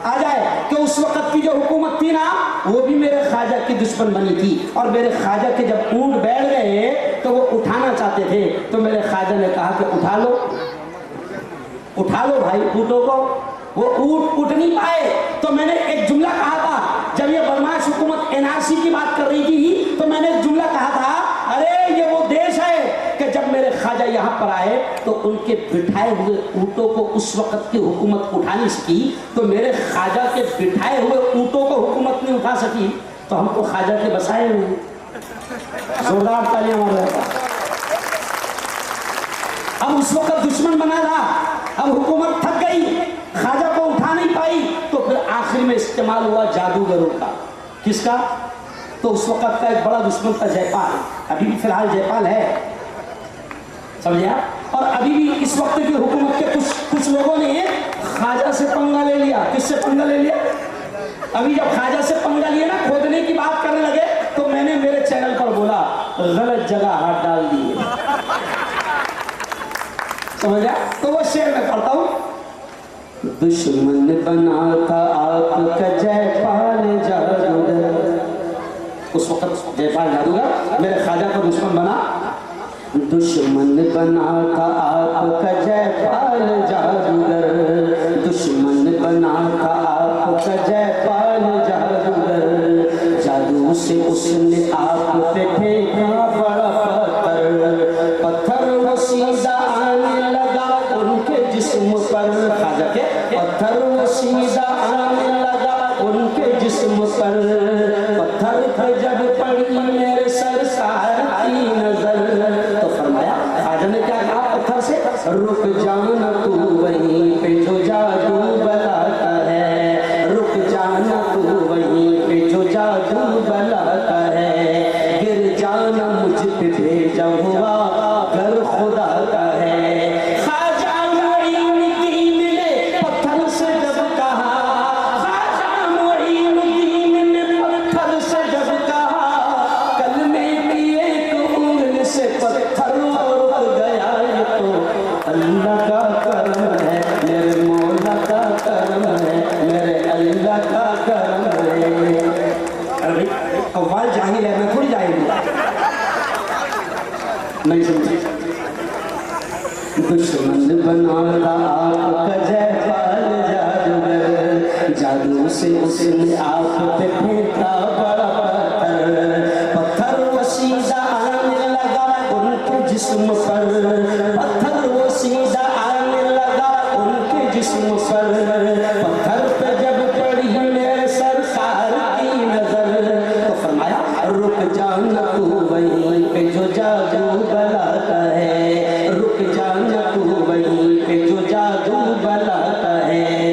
आ जाए कि उस वक्त की जो हुकूमत थी ना वो भी मेरे ख्वाजा की दुश्मन बनी थी। और मेरे ख्वाजा के जब ऊँट बैठ गए तो वो उठाना चाहते थे, तो मेरे ख्वाजा ने कहा कि उठा लो भाई ऊँटों को। वो ऊँट उठ नहीं पाए। तो मैंने एक जुमला कहा था, जब ये बदमाश हुकूमत एनआरसी की बात कर रही थी, तो मैंने एक जुमला कहा था, अरे ये वो देश है कि जब मेरे ख्वाजा यहाँ पर आए तो उनके बिठाए हुए ऊँटों को उस वक्त की हुकूमत उठा नहीं सकी, तो मेरे ख्वाजा के बिठाए हुए ऊँटों को हुकूमत नहीं उठा सकी, तो हमको ख्वाजा के बसाए हुए। जोरदार तालियां मार रहे थे। अब उस वक्त दुश्मन बना था, अब हुकूमत थक गई, ख्वाजा को उठा नहीं पाई, तो फिर आखिर में इस्तेमाल हुआ जादूगरों का। किसका? तो उस वक्त का एक बड़ा दुश्मन था जयपाल, अभी भी फिलहाल जयपाल है, समझे आप। और अभी भी इस वक्त की हुकूमत के कुछ लोगों ने ख्वाजा से पंगा ले लिया। किससे पंगा ले लिया? अभी जब ख्वाजा से पंगा लिया ना, खोदने की बात करने लगे, तो मैंने मेरे चैनल पर बोला गलत जगह हाथ डाल दिए, समझा। तो वो शेर में पढ़ता हूँ, दुश्मन बना था आपका जयपाल जादूगर। उस वक्त जयपाल जादूगर मेरे ख्वाजा का दुश्मन बना। दुश्मन बना था आपका जयपाल जादूगर, दुश्मन बना था आपका जयपाल जादूगर। जादू से उसने आप पे फेंका बड़ा पत्थर, पत्थर वो सीधा आने लगा उनके जिस्म पर। ख्वाजा के पत्थर वो सीधा आने लगा उनके जिस्म पर। पत्थर पे जब पड़ी मेरे सरकार की नजर, तो फरमाया ख्वाजा ने क्या कहा पत्थर से, रुक जाना तू वहीं पे जो जादू बनाता है, रुक जाना तू वहीं पे जो जादू बनाता है। गिर जाना मुझ पे भेजा हुआ घर खुदा का है। ख्वाजा मुईनुद्दीन ने पत्थर से जब कहा, ख्वाजा मुईनुद्दीन ने पत्थर से जब कहा, कल में भी एक उंगली से पत्थर रुक गया। ये तो अल्लाह का करम है, मेरे मौला का करम है, मेरे अल्लाह का करम है। अरे कव्वाल जाहिल है, मैं थोड़ी जाहिल हूँ, नहीं समझे। दुश्मन बना था आपका जयपाल जादूगर, जादू से उसने आप पे फेंका बड़ा पत्थर। पत्थर वो सीधा आने लगा उनके जिस्म पर, पत्थर वो सीधा आने लगा उनके जिस्म पर। पत्थर पे जब पड़ी मेरे सरकार की नजर, तो फरमाया रुक जाना तू वहीं पे जो जादू बनाता है, रुक जाना तू वहीं पे जो जादू बनाता है।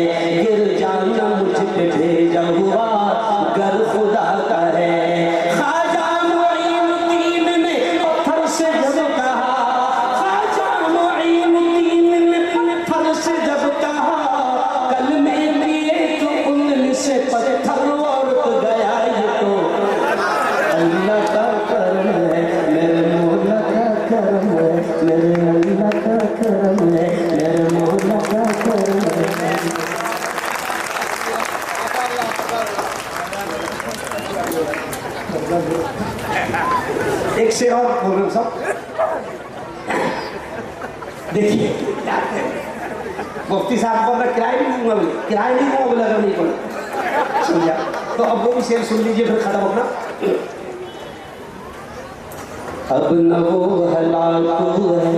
ایک شعر اور بول رہے صاحب. دیکھیے مفتی صاحب کو اگر کرائے نہیں دوں گا کرائے نہیں دوں گا بولے اگر نہیں بولے سمجھا. تو اب وہ بھی شعر سن لیجیے پھر ختم ہونا. اب نہ وہ ہلاکو ہے.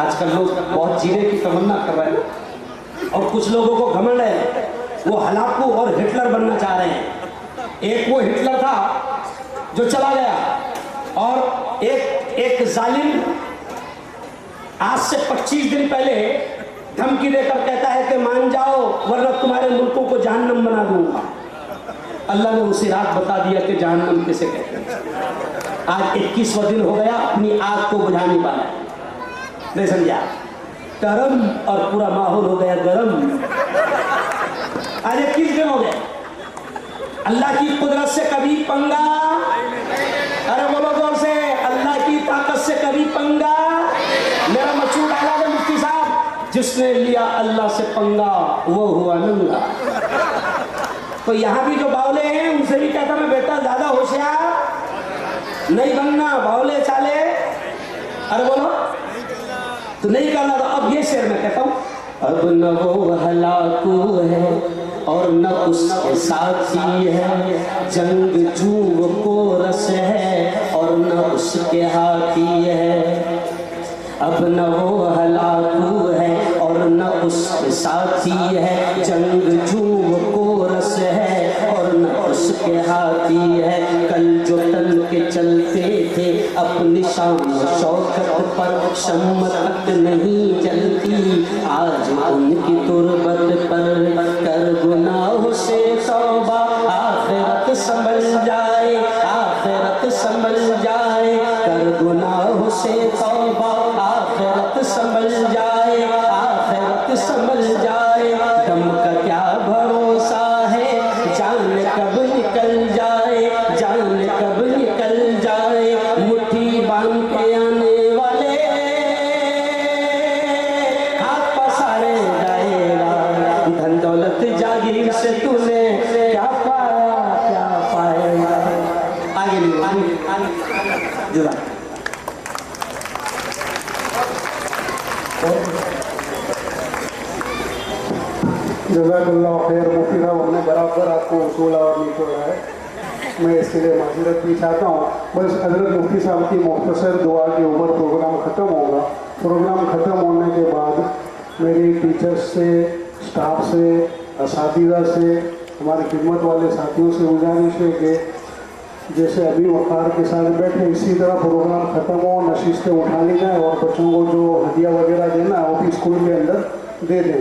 آج کل لوگ بہت جینے کی تمنا کر رہے ہیں اور کچھ لوگوں کو گھمنڈ ہے وہ ہلاکو اور ہٹلر بننا چاہ رہے ہیں. ایک وہ ہٹلر تھا جو چلا گیا اور ایک ظالم آج سے 25 دن پہلے دھمکی دے کر کہتا ہے کہ مان جاؤ ورنہ تمہارے ملکوں کو جہنم بنا دوں گا. اللہ نے اسی رات بتا دیا کہ جہنم کسے کہتے ہیں. آج 21واں دن ہو گیا اپنی آگ کو بجھا نہیں پایا. نہیں سمجھا. گرم اور پورا ماحول ہو گیا گرم. آج 21 دن ہو گئے. اللہ کی قدرت سے کبھی پنگا. ارے بولو زور سے. اللہ کی طاقت سے کبھی پنگا. میرا مشہور ڈائلاگ ہے مفتی صاحب جس نے لیا اللہ سے پنگا وہ ہوا ننگا. تو یہاں بھی جو باولے ہیں ان سے بھی کہتا میں بیٹا زیادہ ہوشیار نہیں بننا. باولے چالے ارے بولو تو نہیں کرنا. تو اب یہ شعر میں کہتا ہوں. اب نہ وہ ہلاکو ہے اور نہ اس کے ساتھی ہے. جنگ جو کو رس ہے اور نہ اس کے ہاتھی ہے. اب نہ وہ ہلاکو ہے اور نہ اس کے ساتھی ہے. جنگ جو کو رس ہے اور نہ اس کے ہاتھی ہے. کل جو تن کے چلتے تھے اپنی شان شوکت پر شمع تک نہیں جلتی. آج ان کی تربت پر کر گناہ سے توبہ. آخرت سنبھل جائے آخرت سنبھل جائے. کر گناہ سے توبہ آخرت سنبھل جائے آخرت سنبھل جائے. دم کا کیا بھروسہ ہے جان کب نکل جائے جان کب نکل جائے. مٹھی باندھ کے آنے والے ہاتھ پسارے جائے گا. دھن دولت جاگیر سے تو نے کیا پایا کیا پائے گا. آگے جزاک جزاک اللہ خیر. مفتی صاحب ہم نے برابر آپ کو اصول اور نہیں چھوڑا ہے. میں اس کے لیے معذرت بھی چاہتا ہوں. بس حضرت مفتی صاحب کی مختصر دعا کے اوپر پروگرام ختم ہوگا. پروگرام ختم ہونے کے بعد میری ٹیچرس سے اسٹاف سے اساتذہ سے ہمارے خدمت والے ساتھیوں سے گزارش ہے کہ جیسے ابھی وقار کے ساتھ بیٹھے اسی طرح پروگرام ختم ہو نشستیں اٹھا لی جائیں اور بچوں کو جو ہدیہ وغیرہ دینا ہے وہ بھی اسکول کے اندر دے دیں.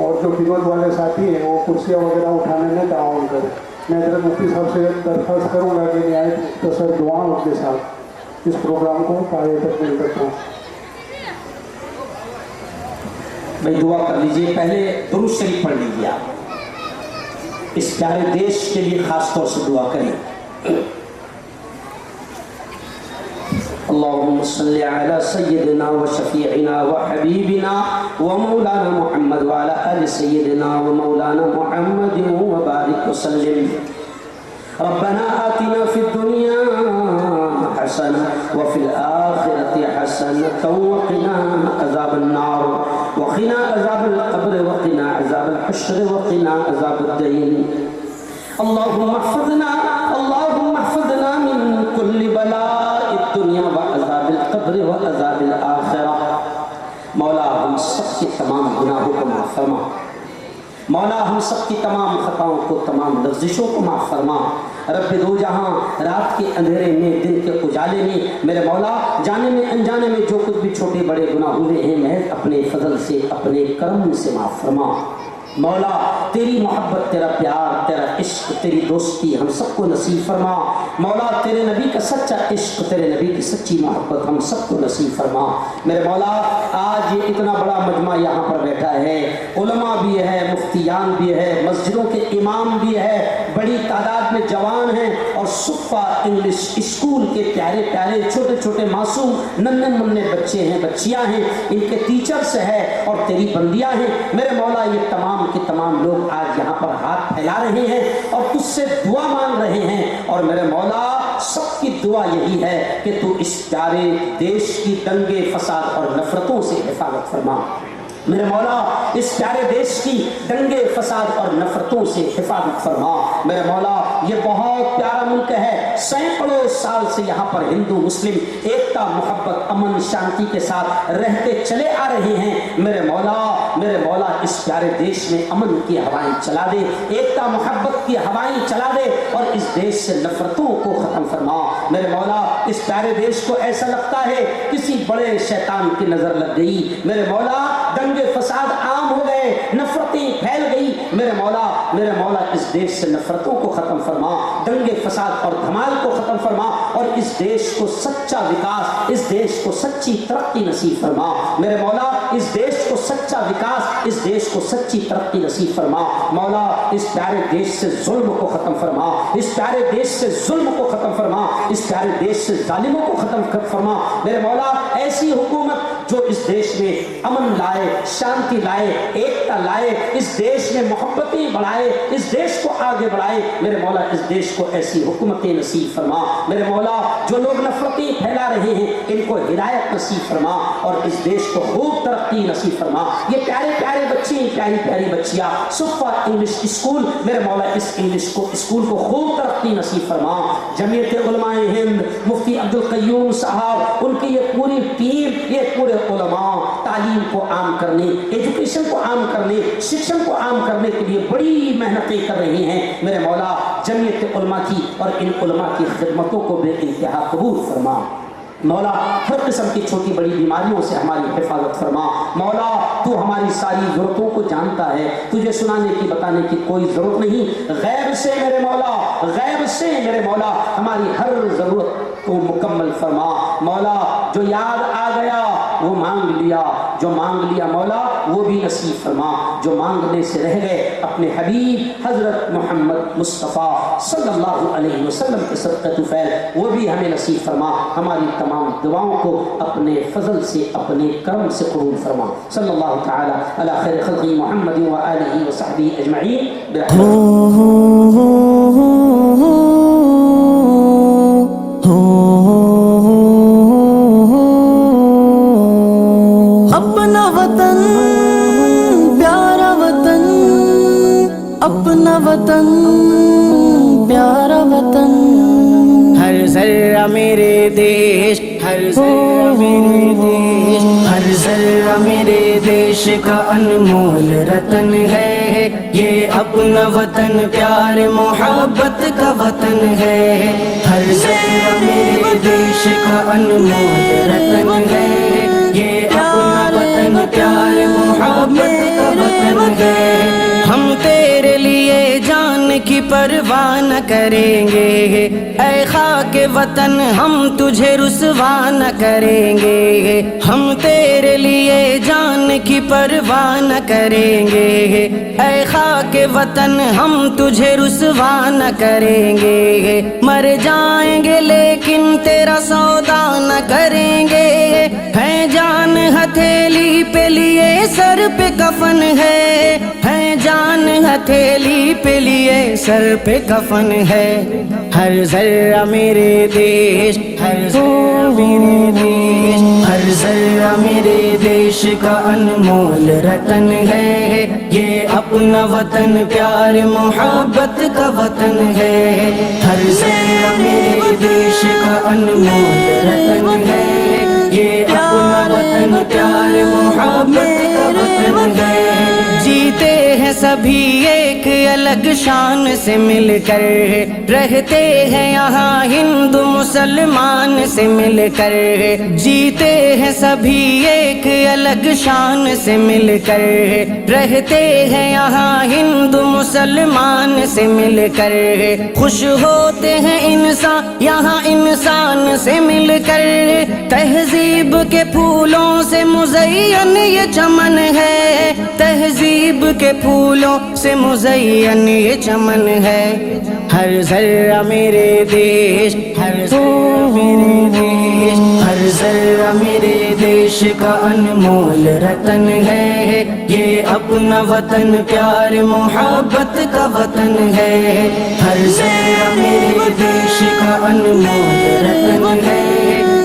اور جو خدمت والے ساتھی ہیں وہ کرسیاں وغیرہ اٹھانے میں تعاون کریں. میں حضرت مفتی صاحب سے درخواست کروں گا کہ نہایت مختصر دعاؤں کے ساتھ اس پروگرام کو پایہ تکمیل کرتا ہوں. بھائی دعا کر لیجئے. پہلے درود شریف پڑھ لیجیے. آپ اس پیارے دیش کے لیے خاص طور سے دعا کریں. اللهم صل على سيدنا وشفيعنا وحبيبنا ومولانا محمد وعلى آل سيدنا ومولانا محمد وبارك وسلم. ربنا آتنا في الدنيا حسنة وفي الآخرة حسنة وقنا عذاب النار وقنا عذاب القبر وقنا عذاب الحشر وقنا عذاب الدين. اللهم احفظنا من كل بلاء الدنيا وعذاب القبر وعذاب الآخرة. مولا ہم سب کے تمام گناہوں کو معاف فرما. مولا ہم سب کی تمام خطاؤں کو تمام لغزشوں کو معاف فرما. رب دو جہاں رات کے اندھیرے میں دن کے اجالے میں میرے مولا جانے میں انجانے میں جو کچھ بھی چھوٹے بڑے گناہ ہوئے ہیں محض اپنے فضل سے اپنے کرم سے معاف فرما. मौला तेरी मोहब्बत, तेरा प्यार, तेरा इश्क, तेरी दोस्ती हम सबको नसीब फरमा। मौला तेरे नबी का सच्चा इश्क, तेरे नबी की सच्ची मोहब्बत हम सबको नसीब फरमा। मेरे मौला आज ये इतना बड़ा मजमा यहाँ पर बैठा है, उलमा भी है, मुफ्तियान भी है, मस्जिदों के इमाम भी है, बड़ी तादाद में जवान हैं और सुफ़ा इंग्लिश स्कूल के प्यारे प्यारे छोटे छोटे मासूम नन्हे मुन्ने बच्चे हैं, बच्चियां हैं, इनके टीचर्स है और तेरी बंदियां हैं। मेरे मौला ये तमाम के तमाम लोग आज यहाँ पर हाथ फैला रहे हैं और तुझसे दुआ मांग रहे हैं और मेरे मौला सबकी दुआ यही है कि तू इस प्यारे देश की दंगे फसाद और नफरतों से हिफाजत फरमा। मेरे मौला इस प्यारे देश की दंगे फसाद और नफरतों से हिफाजत फरमा। मेरे मौला ये बहुत प्यारा मुल्क है, सैकड़ों साल से यहाँ पर हिंदू मुस्लिम एकता मोहब्बत अमन शांति के साथ रहते चले आ रहे हैं। मेरे मौला इस प्यारे देश में अमन की हवाएं चला दे, एकता मोहब्बत की हवाएं चला दे और इस देश से नफरतों को खत्म फरमा। मेरे मौला इस प्यारे देश को ऐसा लगता है किसी बड़े शैतान की नजर लग गई। मेरे मौला दंगे फसाद आम हो गए, नफरतें फैल गई। मेरे मौला इस देश से नफरतों को खत्म फरमा, दंगे फसाद और धमाल को खत्म फरमा और इस देश को सच्चा विकास, इस देश को सच्ची तरक्की नसीब फरमा। मेरे मौला इस देश को सच्चा विकास, इस देश को सच्ची तरक्की नसीब फरमा। मौला इस प्यारे देश से जुल्म को खत्म फरमा, इस प्यारे देश से जुल्म को खत्म फरमा, इस प्यारे देश से जालिमों को खत्म फरमा। मेरे मौला ऐसी हुकूमत जो इस देश में अमन लाए, शांति लाए, एकता लाए, इस देश में मोहब्बतें बढ़ाए, इस देश को आगे बढ़ाए। मेरे मौला इस देश को ऐसी हुकूमतें नसीब फरमा। मेरे मौला जो लोग नफरतें फैला रहे हैं इनको हिदायत नसीब फरमा और इस देश को खूब तरक्की नसीब फरमा। ये प्यारे प्यारे बच्चे, प्यारी प्यारी बच्चियां, सुफ़ा इंग्लिश स्कूल, मेरे मौला इस इंग्लिश को स्कूल को खूब तरक्की नसीब फरमा। जमीयत उलमाए हिंद, मुफ्ती अब्दुल क़य्यूम साहब, उनकी ये पूरी टीम, ये पूरे उलमा तालीम को आम करने, एजुकेशन को आम करने, शिक्षण को आम करने के लिए बड़ी मेहनतें कर रही हैं। मेरे मौला जमीयत उलमा की और इन उलमा की खिदमतों को बेइंतहा कबूल फरमा। मौला हर किस्म की छोटी बड़ी बीमारियों से हमारी हिफाजत फरमा। मौला तू हमारी सारी ज़रूरतों को जानता है, तुझे सुनाने की बताने की कोई ज़रूरत नहीं। गैब से मेरे मौला, गैब से मेरे मौला हमारी हर ज़रूरत को मुकम्मल फरमा। मौला जो याद आ गया वो मांग लिया, जो मांग लिया मौला वो भी नसीब फरमा। जो मांगने से रह गए अपने हबीब हज़रत मोहम्मद मुस्तफ़ा सल्लल्लाहु अलैहि वसल्लम के सदक़े फैल वो भी हमें नसीब फरमा। हमारी तमाम दुआओं को अपने फजल से, अपने करम से कबूल फरमा। सल्लल्लाहु तआला अला खैर खल्क़ी मुहम्मद व आलिहि व सहबिहि अजमईन। अपना वतन प्यारा वतन, अपना वतन प्यारा वतन, हर जर्रा मेरे देश, हर जर्रा मेरे देश, हर जर्रा मेरे देश का अनमोल रतन है। ये अपना वतन प्यार मोहब्बत का वतन है। हर जर्रा मेरे देश का अनमोल रतन है। ये अपना वतन प्यार मोहब्बत का वतन है। हम तेरे लिए जान की परवाह न करेंगे, ऐ खाके वतन हम तुझे रुसवा न करेंगे। हम तेरे लिए जान की परवाह न करेंगे, ऐ खाके वतन हम तुझे रुसवा न करेंगे। मर जाएंगे लेकिन तेरा सौदा न करेंगे। है जान हथेली पे लिए सर पे कफन है जान हथेली पे लिए सर पे कफन है। हर जर्रा मेरे देश, हर जर्रा मेरे देश, हर जर्रा मेरे देश का अनमोल रतन है। ये अपना वतन प्यार मोहब्बत का वतन है। हर जर्रा मेरे देश का अनमोल रतन है। ये अपना वतन प्यार मोहब्बत का वतन है। जीते हैं सभी एक الگ شان سے مل کر رہتے ہیں یہاں ہندو مسلمان سے مل کر جیتے ہیں سبھی ایک الگ شان سے مل کر رہتے ہیں یہاں ہندو مسلمان سے مل کر خوش ہوتے ہیں انسان یہاں انسان سے مل کر تہذیب کے پھولوں سے مزین یہ چمن ہے تہذیب کے پھولوں سے مزین یہ چمن ہے ہر ذرہ میرے دیش ہر ذرہ میرے دیش ہر ذرہ میرے دیش کا انمول رتن ہے یہ اپنا وطن پیار محبت کا وطن ہے ہر ذرہ میرے دیش کا انمول رتن ہے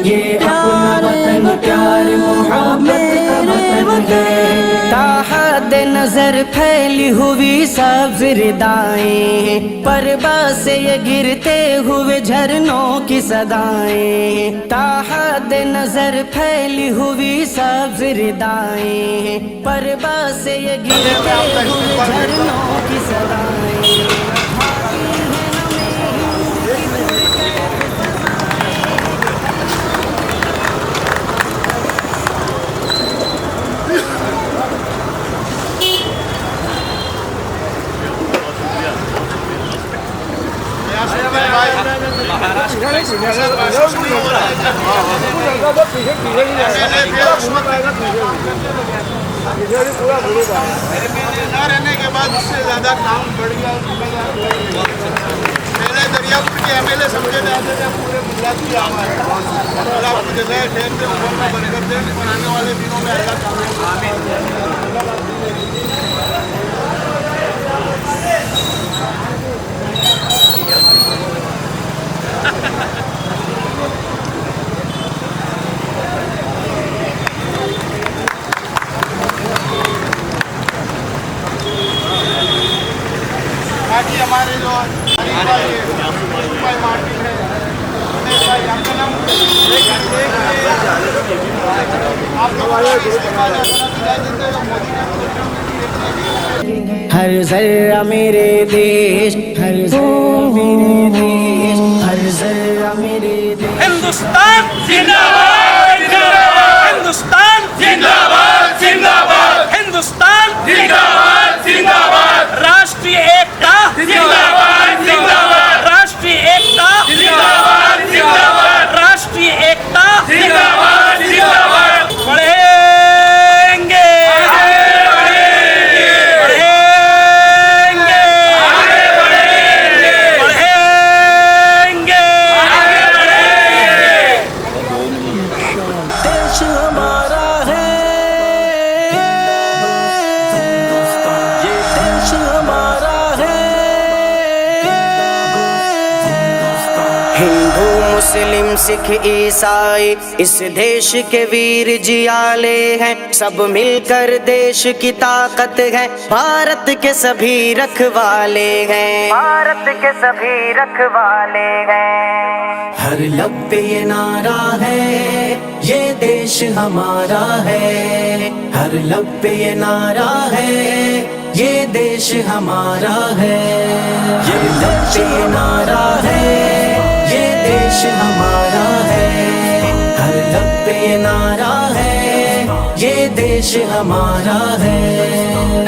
یہ اپنا وطن پیار محبت کا وطن ہے تا حد نظر پھیلی ہوئی سبز ردائیں پرواز سے یہ گرتے ہوئے جھرنوں کی صدائیں تا حد نظر پھیلی ہوئی سبز ردائیں پرواز سے یہ گرتے ہوئے جھرنوں کی صدائیں रहने के बाद उससे ज़्यादा काम बढ़ गया पहले दरियापुर के MLA समझे जाते थे पूरे गुजरात की आवाज़ आपको जैसे शहर से उभरना बंद कर दें और आने वाले दिनों में ऐसा बाकी हमारे जो मार्केट है ہر ذرہ میرے دیش ہر ذرہ میرے دیش ہر ذرہ میرے دیش ہندوستان زندہ باد ہندوستان زندہ باد زندہ باد ہندوستان زندہ باد زندہ باد راشٹریہ ایکتا زندہ باد زندہ باد راشٹریہ ایکتا زندہ باد زندہ باد راشٹریہ ایکتا زندہ باد زندہ باد بڑھیں گے ہندو مسلم سکھ عیسائی اس دیش کے ویر جیالے ہیں سب مل کر دیش کی طاقت ہے بھارت کے سبھی رکھوالے ہیں بھارت کے سبھی رکھوالے ہیں ہر لب پہ یہ نعرہ ہے یہ دیش ہمارا ہے ہر لب پہ یہ نعرہ ہے یہ دیش ہمارا ہے ہر لب پہ یہ نعرہ ہے یہ دیش ہمارا ہے ہر لب پہ یہ نعرہ ہے یہ دیش ہمارا ہے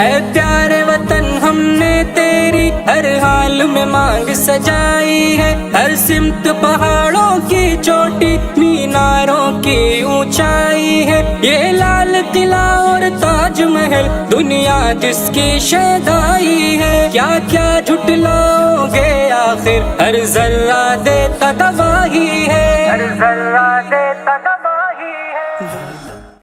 اے پیارے وطن ہم نے تیری ہر حال میں مانگ سجائی ہے ہر سمت پہاڑوں کی چوٹی میناروں کی اونچائی ہے یہ لال قلعہ اور تاج محل دنیا جس کی شیدائی ہے کیا کیا جھٹلاؤ گے آخر ہر ذرہ دیتا گواہی ہے ہر ذرہ دیتا